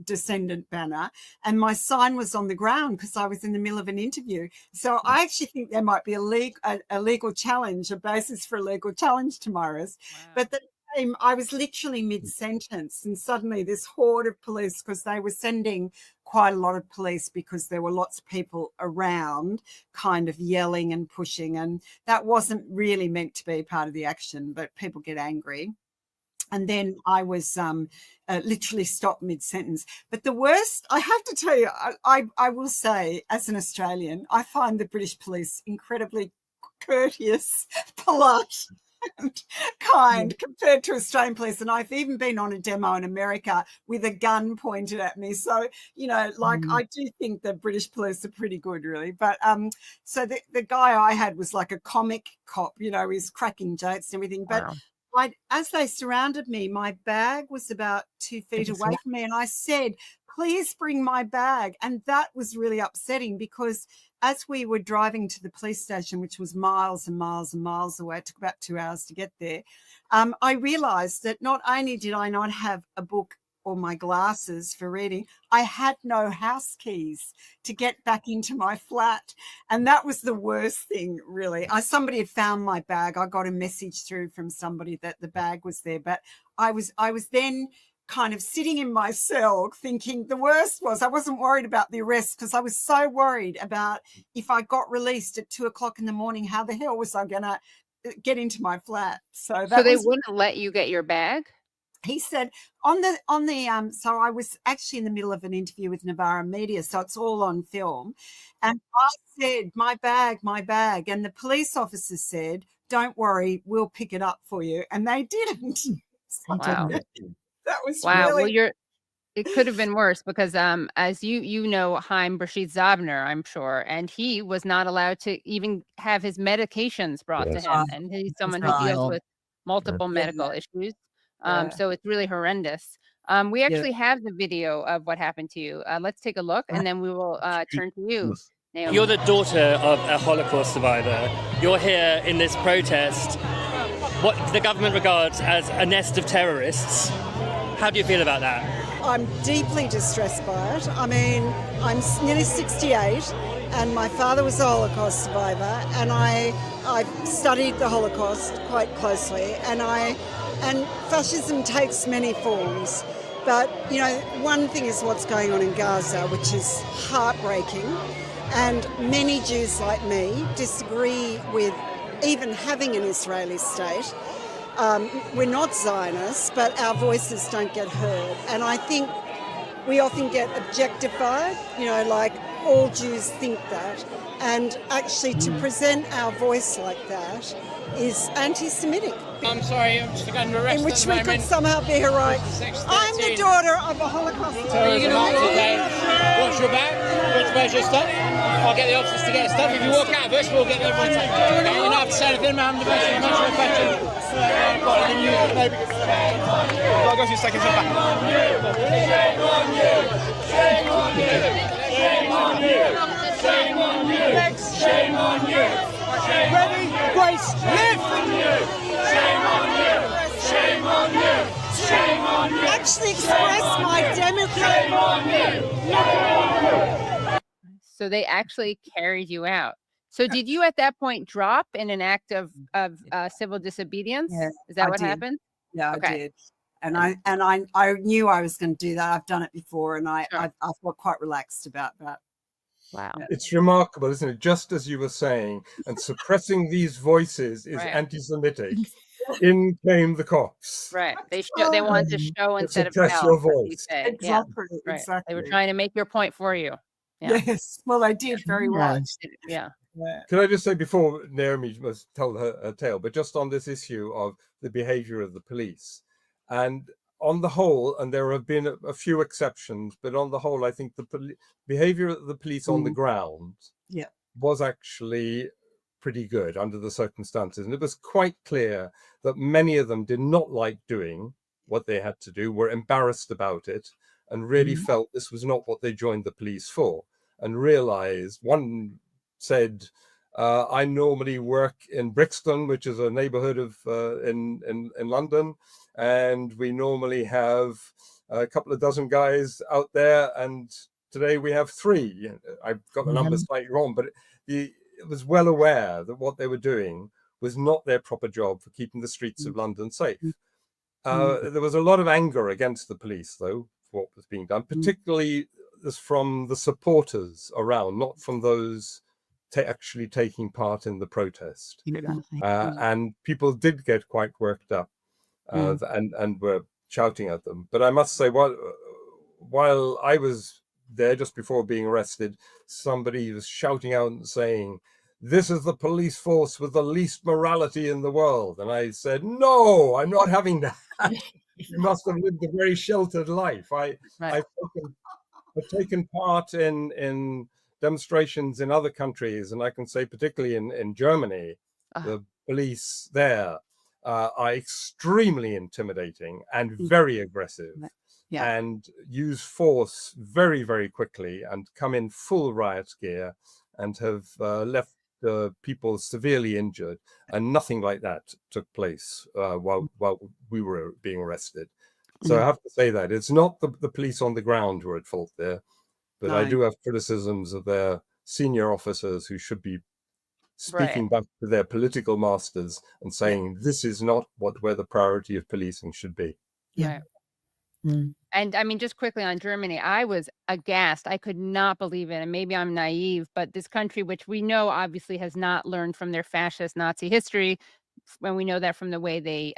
descendant banner, and my sign was on the ground because I was in the middle of an interview. So I actually think there might be a legal challenge, a basis for a legal challenge tomorrow. Wow. But the time I was literally mid-sentence, and suddenly this horde of police, because they were sending quite a lot of police because there were lots of people around kind of yelling and pushing, and that wasn't really meant to be part of the action, but people get angry. And then I was literally stopped mid-sentence. But the worst, I have to tell you, I will say, as an Australian, I find the British police incredibly courteous, polite and kind compared to Australian police. And I've even been on a demo in America with a gun pointed at me. So, I do think the British police are pretty good, really. But so the guy I had was like a comic cop, he's cracking jokes and everything. But wow. As they surrounded me, my bag was about 2 feet away from me, and I said, please bring my bag. And that was really upsetting, because as we were driving to the police station, which was miles and miles and miles away, it took about 2 hours to get there, I realised that not only did I not have a book or my glasses for reading, I had no house keys to get back into my flat. And that was the worst thing, really. Somebody had found my bag. I got a message through from somebody that the bag was there. But I was then kind of sitting in my cell thinking, the worst was I wasn't worried about the arrest, because I was so worried about if I got released at 2 o'clock in the morning, how the hell was I going to get into my flat? So they wouldn't let you get your bag? He said so I was actually in the middle of an interview with Navarra Media, so it's all on film. And I said, my bag. And the police officer said, don't worry, we'll pick it up for you. And they didn't. Wow. That was really... Well, it could have been worse, because as you know, Haim Rashid Zabner, I'm sure, and he was not allowed to even have his medications brought to him. And he's someone who deals with multiple medical issues. So it's really horrendous. We actually have the video of what happened to you. Let's take a look, and then we will turn to you, Naomi. You're the daughter of a Holocaust survivor. You're here in this protest, what the government regards as a nest of terrorists. How do you feel about that? I'm deeply distressed by it. I mean, I'm nearly 68, and my father was a Holocaust survivor, and I've studied the Holocaust quite closely, and fascism takes many forms. But, one thing is what's going on in Gaza, which is heartbreaking. And many Jews like me disagree with even having an Israeli state. we're not Zionists, but our voices don't get heard. And I think we often get objectified, like all Jews think that. And actually to present our voice like that is anti-Semitic. I'm sorry, I'm just going to arrest in which at the we could moment. somehow be heroic. I'm the daughter of a Holocaust Are you survivor. going to today? What's your bag? Where's your stuff? I'll get the officers to get the stuff. If you walk out of us, we'll get everyone taken. Okay, you don't have to say anything, ma'am. The answer to the question. I've got to go to seconds back. Shame on you! Shame on you! Shame on you! Shame on you! Shame on you! Ready, Grace, live! Shame on you! Shame on you! Shame on you! Actually express my democratic. So they actually carried you out. So did you at that point drop in an act of civil disobedience? Yeah, Is that I what did. happened? Yeah, Okay. I did. And I knew I was going to do that. I've done it before, and I felt quite relaxed about that. Wow. It's remarkable, isn't it? Just as you were saying, and suppressing these voices is Right. anti-Semitic. In came the cops. Right. They wanted to show instead of suppress tell. your as you voice. say. Yeah. Exactly. Right. Exactly. They were trying to make your point for you. Yeah. Yes. Well, I did very well. Yeah. Yeah. Can I just say before Naomi must tell her tale, but just on this issue of the behavior of the police, and on the whole, and there have been a few exceptions, but on the whole, I think the behavior of the police on the ground Yeah. was actually pretty good under the circumstances. And it was quite clear that many of them did not like doing what they had to do, were embarrassed about it, and really felt this was not what they joined the police for, and realized, one said, I normally work in Brixton, which is a neighborhood of in London, and we normally have a couple of dozen guys out there, and today we have 3. I've got the numbers slightly wrong, but it was well aware that what they were doing was not their proper job for keeping the streets of London safe. There was a lot of anger against the police, though, for what was being done, particularly from the supporters around, not from those actually taking part in the protest. And people did get quite worked up and were shouting at them. But I must say, while I was there just before being arrested, somebody was shouting out and saying, "This is the police force with the least morality in the world." And I said, "No, I'm not having that. You must have lived a very sheltered life." I've taken part in demonstrations in other countries, and I can say particularly in Germany, the police there are extremely intimidating and very aggressive, and use force very, very quickly, and come in full riot gear, and have left people severely injured, and nothing like that took place while we were being arrested. So I have to say that it's not the police on the ground who are at fault there, but I do have criticisms of their senior officers who should be speaking back to their political masters and saying this is not where the priority of policing should be. Right. And I mean, just quickly on Germany, I was aghast. I could not believe it. And maybe I'm naive, but this country, which we know obviously has not learned from their fascist Nazi history, when we know that from the way they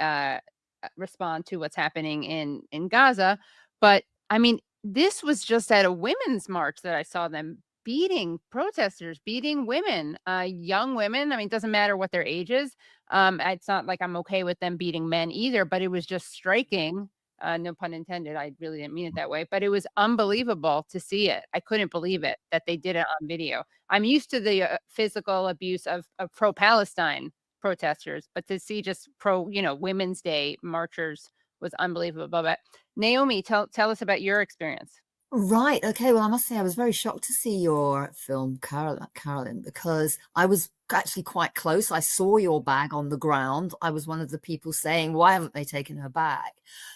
respond to what's happening in Gaza. But I mean, this was just at a women's march that I saw them beating protesters, beating women, young women. I mean, it doesn't matter what their age is. It's not like I'm okay with them beating men either, but it was just striking. No pun intended. I really didn't mean it that way, but it was unbelievable to see it. I couldn't believe it that they did it on video. I'm used to the physical abuse of pro-Palestine protesters, but to see just Women's Day marchers was unbelievable. But Naomi, tell us about your experience. Right. Okay. Well, I must say I was very shocked to see your film, Carolyn, because I was actually quite close. I saw your bag on the ground. I was one of the people saying, "Why haven't they taken her bag?"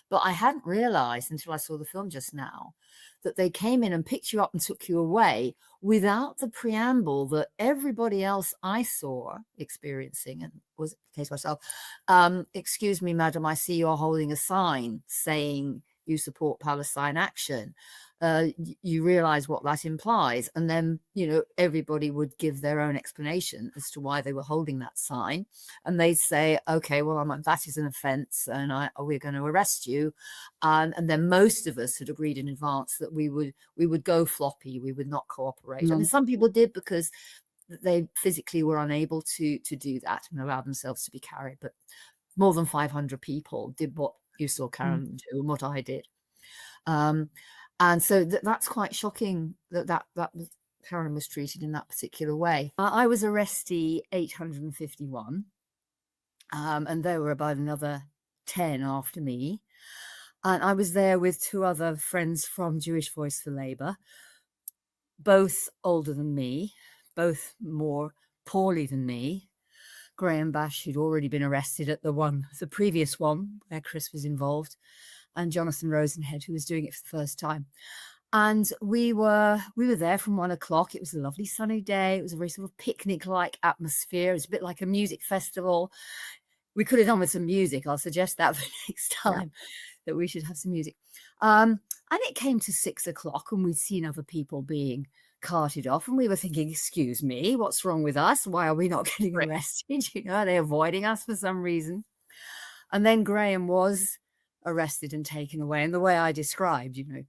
But I hadn't realized until I saw the film just now that they came in and picked you up and took you away without the preamble that everybody else I saw experiencing, and was the case myself. "Excuse me, madam, I see you're holding a sign saying you support Palestine Action. You realize what that implies. And then, you know, everybody would give their own explanation as to why they were holding that sign. And they'd say, okay, well, that is an offense and we're going to arrest you. And then most of us had agreed in advance that we would go floppy. We would not cooperate. I mean, some people did because they physically were unable to do that and allow themselves to be carried. But more than 500 people did what you saw Carolyn do and what I did. And so that's quite shocking that Carolyn was treated in that particular way. I was arrestee 851, and there were about another 10 after me. And I was there with 2 other friends from Jewish Voice for Labour, both older than me, both more poorly than me. Graham Bash, who'd already been arrested at the previous one where Chris was involved, and Jonathan Rosenhead, who was doing it for the first time. And we were there from 1 o'clock. It was a lovely sunny day. It was a very sort of picnic-like atmosphere. It was a bit like a music festival. We could have done with some music. I'll suggest that for next time, that we should have some music. And it came to 6 o'clock and we'd seen other people being carted off. And we were thinking, excuse me, what's wrong with us? Why are we not getting arrested? You know, are they avoiding us for some reason? And then Graham was arrested and taken away. And the way I described, you know,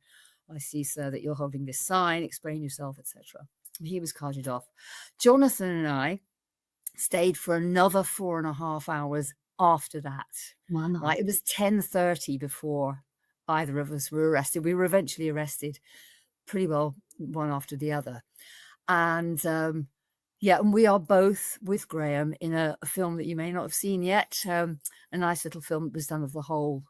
I see, sir, that you're holding this sign, explain yourself, etc. He was carted off. Jonathan and I stayed for another 4.5 hours after that. Wow. Right? It was 10:30 before either of us were arrested. We were eventually arrested pretty well one after the other. And and we are both with Graham in a film that you may not have seen yet, a nice little film that was done of the whole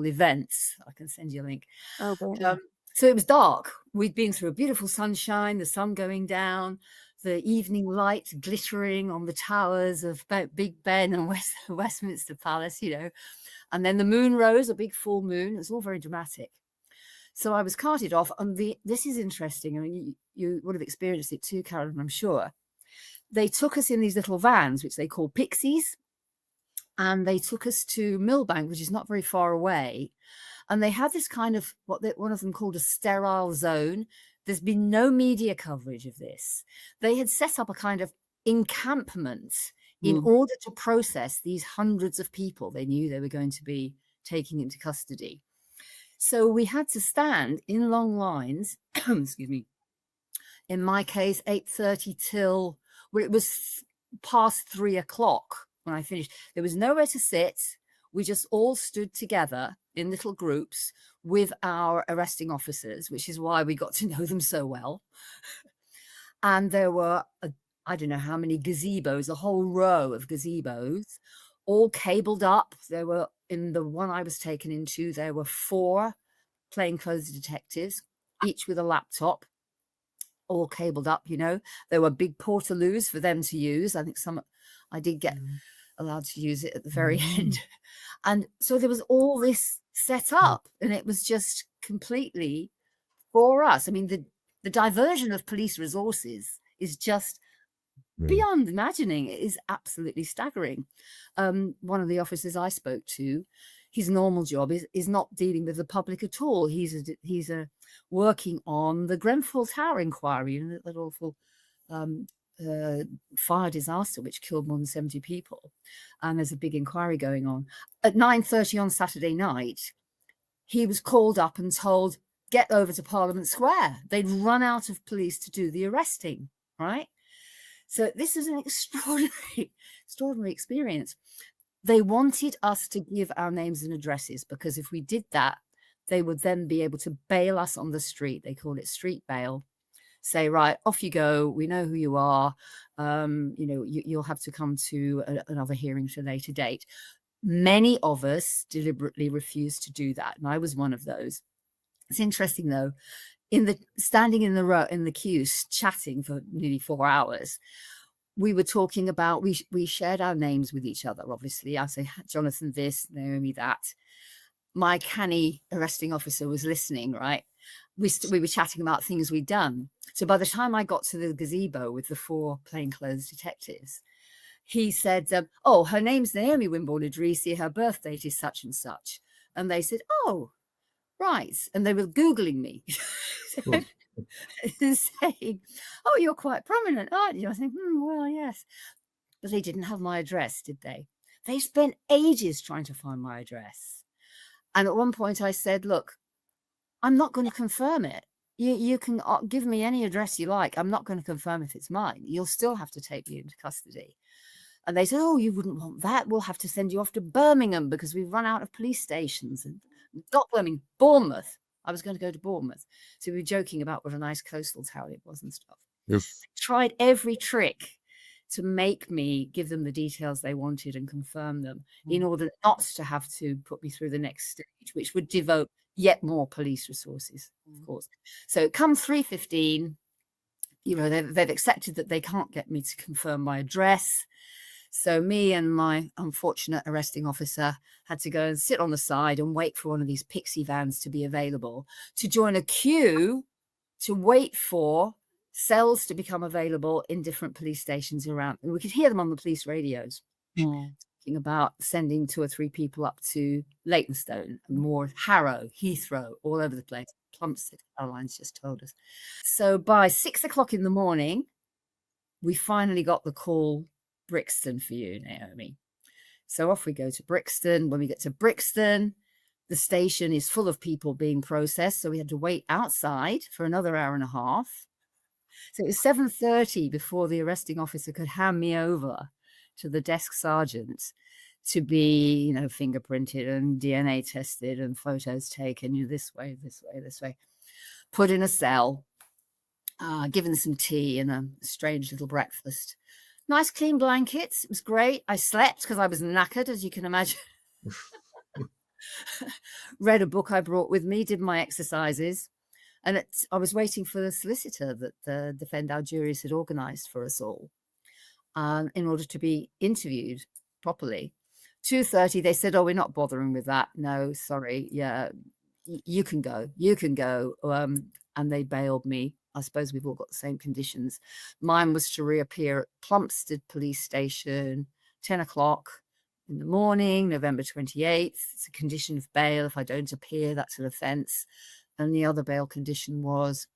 event. I can send you a link. Oh, great. So it was dark. We'd been through a beautiful sunshine, the sun going down, the evening light glittering on the towers of Big Ben and Westminster Palace, you know. And then the moon rose, a big full moon. It was all very dramatic. So I was carted off. And this is interesting. I mean, you would have experienced it too, Carolyn, I'm sure. They took us in these little vans, which they call pixies. And they took us to Millbank, which is not very far away. And they had this kind of one of them called a sterile zone. There's been no media coverage of this. They had set up a kind of encampment in order to process these hundreds of people they knew they were going to be taking into custody. So we had to stand in long lines, excuse me, in my case, 8:30 till, well, it was past 3 o'clock. When I finished, there was nowhere to sit. We just all stood together in little groups with our arresting officers, which is why we got to know them so well. And there were, I don't know how many gazebos, a whole row of gazebos, all cabled up. There were, in the one I was taken into, there were 4 plainclothes detectives, each with a laptop, all cabled up, you know. There were big portaloos for them to use. I think I did get allowed to use it at the very end. And so there was all this set up and it was just completely for us. I mean, the diversion of police resources is just beyond imagining. It is absolutely staggering. One of the officers I spoke to, his normal job is not dealing with the public at all. He's working on the Grenfell Tower inquiry, you know, that awful fire disaster which killed more than 70 people, and there's a big inquiry going on. At 9:30 on Saturday night, he was called up and told, get over to Parliament Square. They'd run out of police to do the arresting, right? So this is an extraordinary experience. They wanted us to give our names and addresses because if we did that, they would then be able to bail us on the street. They call it street bail. Say, right, off you go. We know who you are. You know, you'll have to come to another hearing at a later date. Many of us deliberately refused to do that, and I was one of those. It's interesting though, standing in the queues, chatting for nearly 4 hours. We were talking about, we shared our names with each other. Obviously, I say Jonathan this, Naomi that. My canny arresting officer was listening, right? We were chatting about things we'd done. So by the time I got to the gazebo with the 4 plainclothes detectives, he said, oh, her name's Naomi Wimborne-Idrissi, her birth date is such and such. And they said, oh, Right. And they were Googling me. Saying, oh, you're quite prominent, aren't you? I think, well, yes. But they didn't have my address, did they? They spent ages trying to find my address. And at one point I said, look, I'm not going to confirm it. You can give me any address you like. I'm not going to confirm if it's mine. You'll still have to take me into custody. And they said, oh, you wouldn't want that. We'll have to send you off to Birmingham because we've run out of police stations. And not Birmingham, Bournemouth. I was going to go to Bournemouth. So we were joking about what a nice coastal town it was and stuff. Yes. Tried every trick to make me give them the details they wanted and confirm them in order not to have to put me through the next stage, which would devote yet more police resources, of course. So come 3:15, you know, they've accepted that they can't get me to confirm my address. So me and my unfortunate arresting officer had to go and sit on the side and wait for one of these pixie vans to be available to join a queue to wait for cells to become available in different police stations around. And we could hear them on the police radios talking about sending 2 or 3 people up to Leytonstone, more Harrow, Heathrow, all over the place. Plumstead, Caroline's just told us. So by 6 o'clock in the morning, we finally got the call, Brixton for you, Naomi. So off we go to Brixton. When we get to Brixton, the station is full of people being processed. So we had to wait outside for another hour and a half. So it was 7:30 before the arresting officer could hand me over to the desk sergeant to be, you know, fingerprinted and DNA tested and photos taken, you know, this way, put in a cell, given some tea and a strange little breakfast. Nice clean blankets. It was great. I slept because I was knackered, as you can imagine. Read a book I brought with me, did my exercises. And I was waiting for the solicitor that the Defend Our Juries had organised for us all in order to be interviewed properly. 2:30, they said, oh, we're not bothering with that. No, sorry. Yeah, you can go. You can go. And they bailed me. I suppose we've all got the same conditions. Mine was to reappear at Plumstead Police Station, 10 o'clock in the morning, November 28th. It's a condition of bail. If I don't appear, that's an offence. And the other bail condition was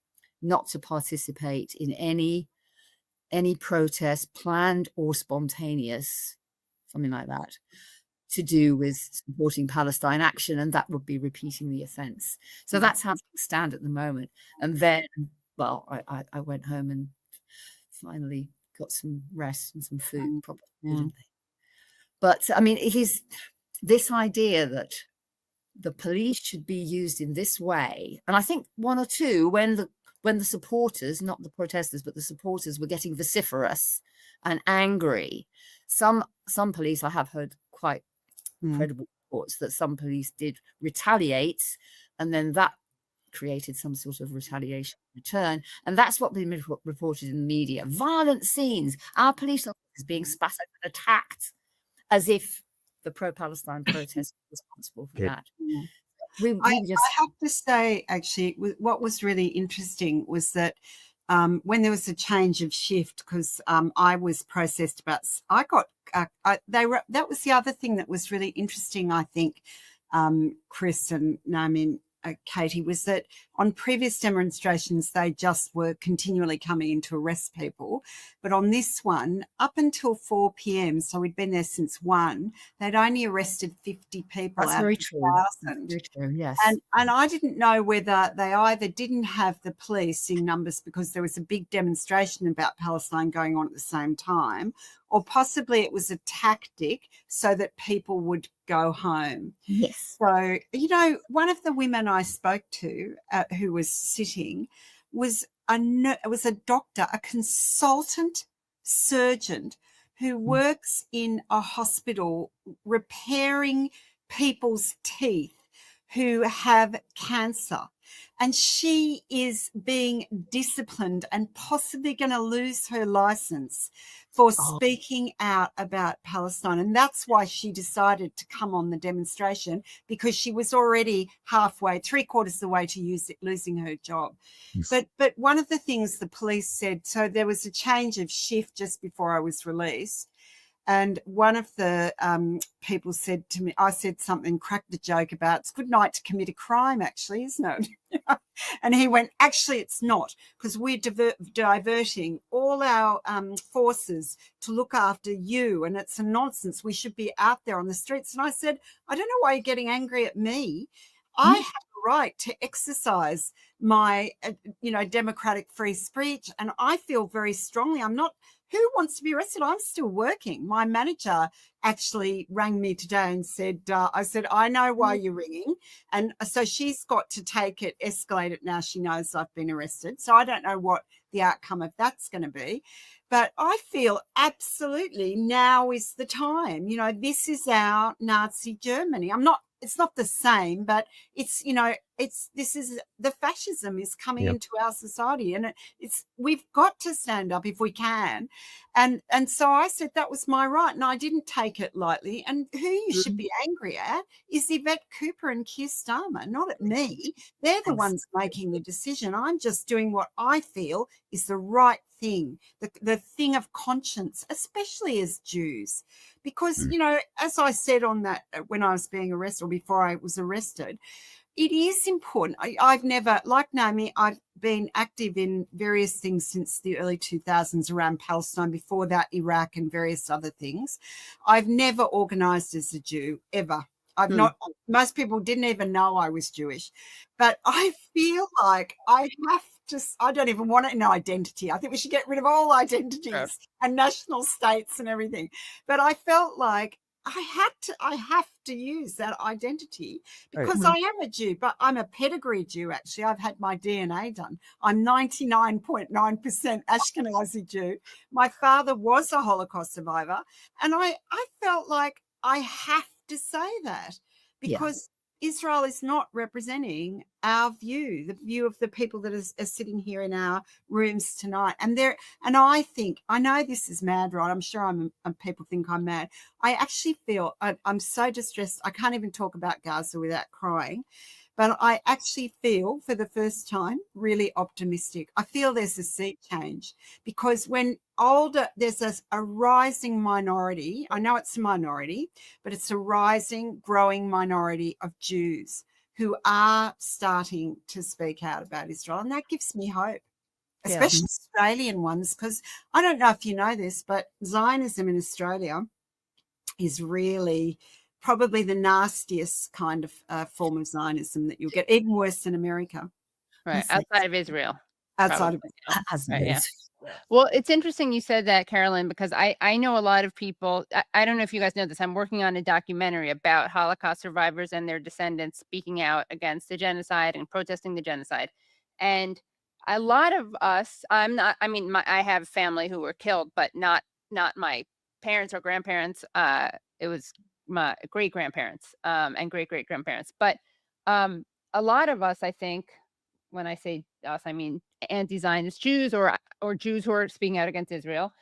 not to participate in any protest, planned or spontaneous, something like that, to do with supporting Palestine Action, and that would be repeating the offence. So that's how things stand at the moment. And then, well, I went home and finally got some rest and some food, probably. But I mean, it is this idea that the police should be used in this way. And I think 1 or 2, when the supporters, not the protesters, but the supporters were getting vociferous and angry, some police, I have heard quite credible reports that some police did retaliate, and then that created some sort of retaliation return. And that's what been reported in the media. Violent scenes, our police officers being spat at and attacked, as if the pro-Palestine protest was responsible for that. I have to say, actually, what was really interesting was that when there was a change of shift, because I was processed about, that was the other thing that was really interesting, I think, Chris and Naomi, Katie, was that on previous demonstrations, they just were continually coming in to arrest people. But on this one, up until 4 p.m., so we'd been there since 1, they'd only arrested 50 people. That's out very of true. 1,000. Very true, yes. And I didn't know whether they either didn't have the police in numbers because there was a big demonstration about Palestine going on at the same time, or possibly it was a tactic so that people would go home. Yes. So, you know, one of the women I spoke to who was sitting was a doctor, a consultant surgeon who works in a hospital repairing people's teeth who have cancer. And she is being disciplined and possibly going to lose her license for speaking out about Palestine. And that's why she decided to come on the demonstration, because she was already halfway, 3/4 of the way to losing her job. Yes. But one of the things the police said, so there was a change of shift just before I was released, And one of the people said to me, I said something, cracked a joke about, it's good night to commit a crime, actually, isn't it? And he went, actually, it's not, because we're diverting all our forces to look after you, and it's a nonsense. We should be out there on the streets. And I said, I don't know why you're getting angry at me. I have a right to exercise my, democratic free speech, and I feel very strongly. I'm not. Who wants to be arrested? I'm still working. My manager actually rang me today and said, I know why you're ringing. And so she's got to take it, escalate it now. She knows I've been arrested. So I don't know what the outcome of that's going to be. But I feel absolutely now is the time. This is our Nazi Germany. It's not the same, but this is the fascism is coming into our society, and we've got to stand up if we can. And so I said that was my right, and I didn't take it lightly. And who you should be angry at is Yvette Cooper and Keir Starmer, not at me. They're the ones making the decision. I'm just doing what I feel is the right thing, the thing of conscience, especially as Jews. Because, as I said on that, when I was being arrested or before I was arrested, it is important. I've never, like Naomi, I've been active in various things since the early 2000s around Palestine, before that Iraq and various other things. I've never organised as a Jew, ever. I've not, most people didn't even know I was Jewish. But I feel like I don't even want an identity. I think we should get rid of all identities and national states and everything. But I felt like I have to use that identity because I am a Jew, but I'm a pedigree Jew, actually. I've had my DNA done. I'm 99.9% Ashkenazi Jew. My father was a Holocaust survivor. And I felt like I have to say that because Israel is not representing our view, the view of the people that are sitting here in our rooms tonight. And I think, I know this is mad, right? I'm sure people think I'm mad. I actually feel I'm so distressed. I can't even talk about Gaza without crying. But I actually feel, for the first time, really optimistic. I feel there's a sea change because there's a rising minority. I know it's a minority, but it's a rising, growing minority of Jews who are starting to speak out about Israel. And that gives me hope, especially Australian ones, because I don't know if you know this, but Zionism in Australia is really probably the nastiest kind of form of Zionism that you'll get, even worse than America. Right, outside of Israel. Outside probably. Right, Well, it's interesting you said that, Carolyn, because I know a lot of people. I don't know if you guys know this. I'm working on a documentary about Holocaust survivors and their descendants speaking out against the genocide and protesting the genocide. And a lot of us, I have family who were killed, but not my parents or grandparents. It was my great grandparents and great grandparents. But a lot of us, I think, when I say us, I mean anti-Zionist Jews or Jews who are speaking out against Israel,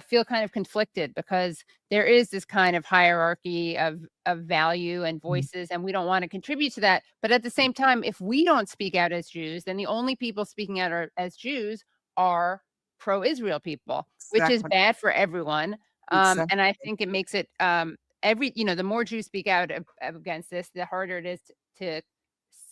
feel kind of conflicted because there is this kind of hierarchy of value and voices, and we don't want to contribute to that. But at the same time, if we don't speak out as Jews, then the only people speaking out as Jews are pro-Israel people, which is bad for everyone. And I think it makes it the more Jews speak out against this, the harder it is to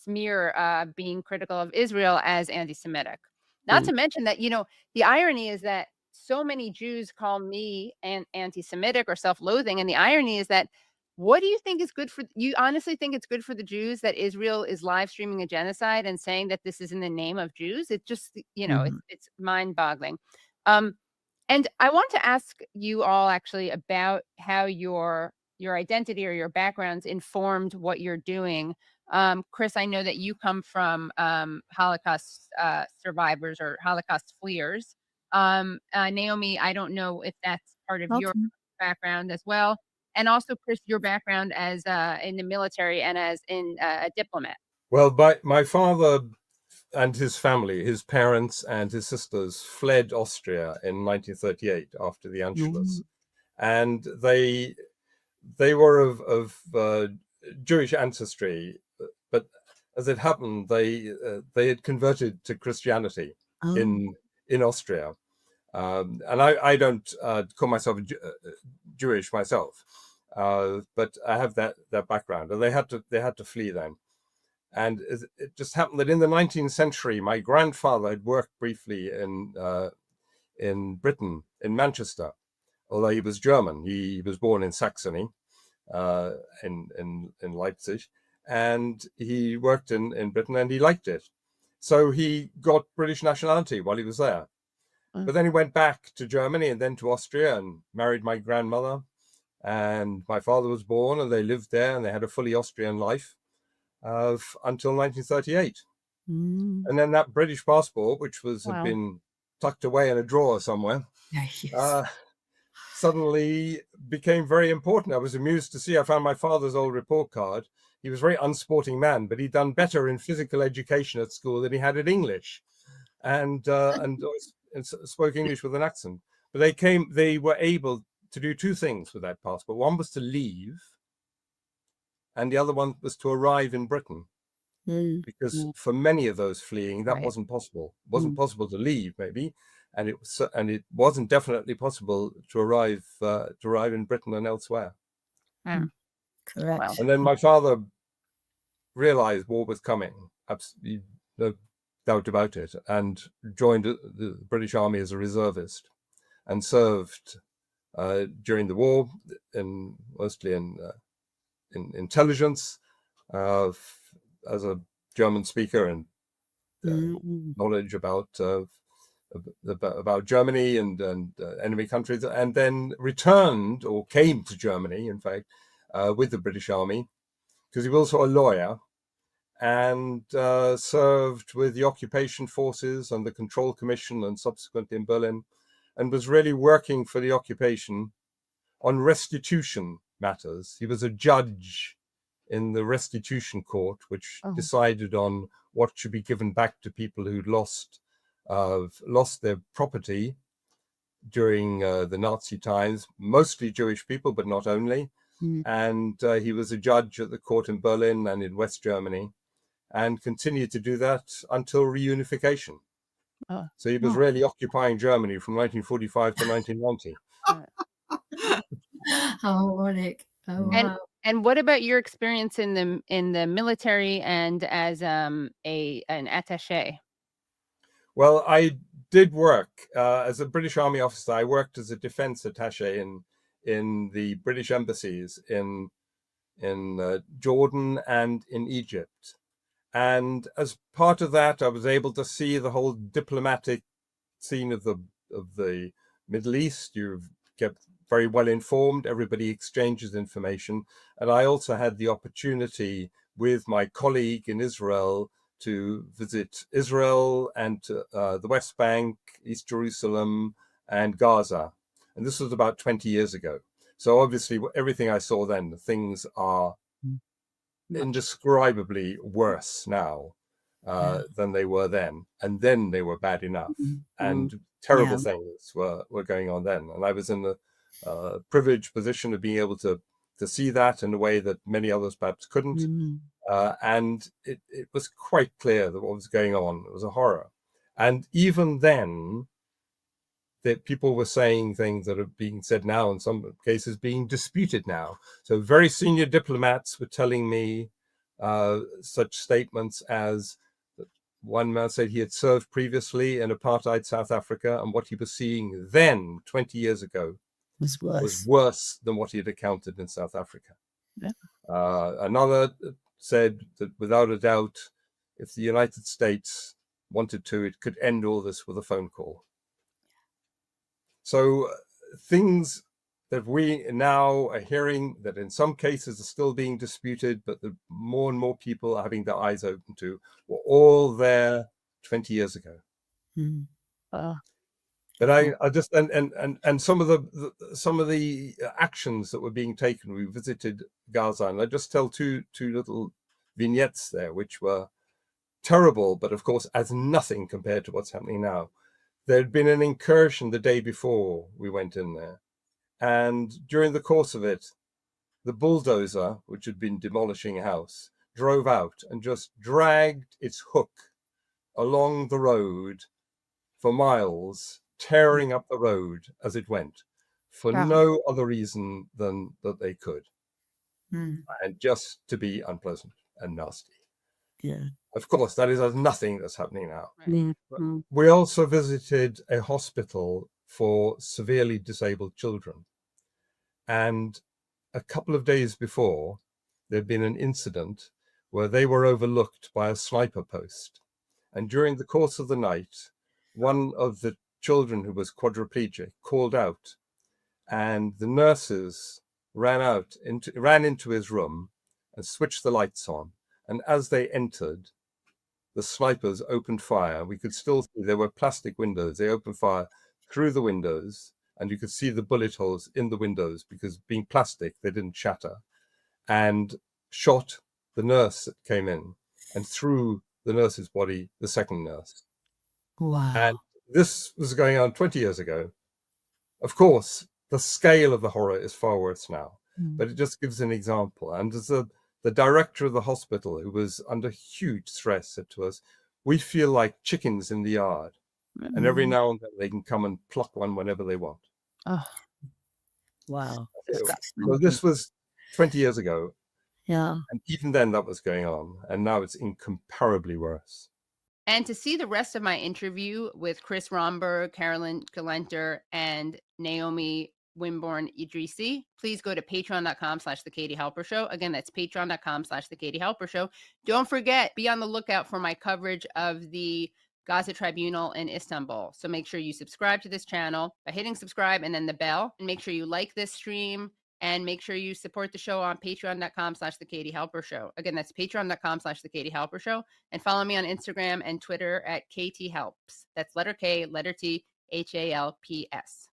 smear being critical of Israel as anti-Semitic. Not to mention that, the irony is that so many Jews call me anti-Semitic or self-loathing. And the irony is that, what do you think is good for, you honestly think it's good for the Jews that Israel is live streaming a genocide and saying that this is in the name of Jews? It just, it's mind-boggling. And I want to ask you all actually about how your identity or your backgrounds informed what you're doing. Chris, I know that you come from Holocaust survivors or Holocaust fleers. Naomi, I don't know if that's part of your background as well. And also, Chris, your background as in the military and as in a diplomat. Well, my father and his family, his parents and his sisters, fled Austria in 1938 after the Anschluss. And they were of Jewish ancestry, but as it happened, they had converted to Christianity in Austria. And I don't call myself Jewish myself, but I have that background, and they had to flee then. And it just happened that in the 19th century, my grandfather had worked briefly in Britain, in Manchester, although he was German. He was born in Saxony, in Leipzig, and he worked in Britain, and he liked it. So he got British nationality while he was there. But then he went back to Germany and then to Austria and married my grandmother. And my father was born, and they lived there, and they had a fully Austrian life until 1938. And then that British passport, which had been tucked away in a drawer somewhere, suddenly became very important. I was amused to see, I found my father's old report card. He was a very unsporting man, but he'd done better in physical education at school than he had at English, and spoke English with an accent. But they were able to do two things with that passport. One was to leave, and the other one was to arrive in Britain. Because for many of those fleeing, that wasn't possible. It wasn't possible to leave, maybe, and it wasn't definitely possible to arrive in Britain and elsewhere. Correct. Wow. And then my father realized war was coming, absolutely no doubt about it, and joined the British Army as a reservist, and served during the war, mostly in intelligence, as a German speaker, and knowledge about Germany and enemy countries, and then returned, or came to Germany, in fact, with the British Army, because he was also a lawyer, and served with the occupation forces and the Control Commission, and subsequently in Berlin, and was really working for the occupation on restitution matters. He was a judge in the restitution court, which decided on what should be given back to people who'd lost their property during the Nazi times, mostly Jewish people, but not only. And he was a judge at the court in Berlin and in West Germany, and continued to do that until reunification. So he was really occupying Germany from 1945 to 1990. How ironic. Oh, wow. And what about your experience in the military and as an attaché? Well, I did work as a British Army officer. I worked as a defense attaché in the British embassies in Jordan and in Egypt. And as part of that, I was able to see the whole diplomatic scene of the Middle East. You've kept very well informed. Everybody exchanges information. And I also had the opportunity with my colleague in Israel to visit Israel and the West Bank, East Jerusalem, and Gaza. And this was about 20 years ago. So obviously, everything I saw then, things are indescribably worse now than they were then. And then they were bad enough. And terrible things were going on then. And I was in the privileged position of being able to see that in a way that many others perhaps couldn't. And it was quite clear that what was going on was a horror. And even then, that people were saying things that are being said now, in some cases being disputed now. So very senior diplomats were telling me such statements as, one man said he had served previously in apartheid South Africa, and what he was seeing then, 20 years ago, was worse than what he had encountered in South Africa. Another said that without a doubt, if the United States wanted to, it could end all this with a phone call. So things that we now are hearing that in some cases are still being disputed, but that more and more people are having their eyes open to, were all there 20 years ago. But I just and some of the actions that were being taken. We visited Gaza, and I just tell two little vignettes there, which were terrible, but of course as nothing compared to what's happening now. There had been an incursion the day before we went in there, and during the course of it, the bulldozer, which had been demolishing a house, drove out and just dragged its hook along the road for miles tearing up the road as it went for Yeah. no other reason than that they could, Mm. and just to be unpleasant and nasty. Yeah. Of course, that is nothing that's happening now. Yeah. We also visited a hospital for severely disabled children. And a couple of days before, there'd been an incident where they were overlooked by a sniper post. And during the course of the night, one of the children who was quadriplegic called out, and the nurses ran into his room and switched the lights on. And as they entered, the snipers opened fire. We could still see there were plastic windows. They opened fire through the windows, and you could see the bullet holes in the windows because being plastic, they didn't shatter, and shot the nurse that came in, and through the nurse's body, the second nurse. Wow. And this was going on 20 years ago. Of course, the scale of the horror is far worse now, but it just gives an example. And as the director of the hospital, who was under huge stress, said to us, "We feel like chickens in the yard. And every now and then they can come and pluck one whenever they want." Oh. Wow. So this was 20 years ago. Yeah. And even then that was going on. And now it's incomparably worse. And to see the rest of my interview with Chris Romberg, Carolyn Gelenter, and Naomi Wimborne-Idrissi, please go to patreon.com/The Katie Halper Show. Again, that's patreon.com/The Katie Halper Show. Don't forget, be on the lookout for my coverage of the Gaza Tribunal in Istanbul. So make sure you subscribe to this channel by hitting subscribe and then the bell. And make sure you like this stream and make sure you support the show on patreon.com/The Katie Halper Show. Again, that's patreon.com/The Katie Halper Show. And follow me on Instagram and Twitter at KT Helps. That's letter K, letter T, HALPS.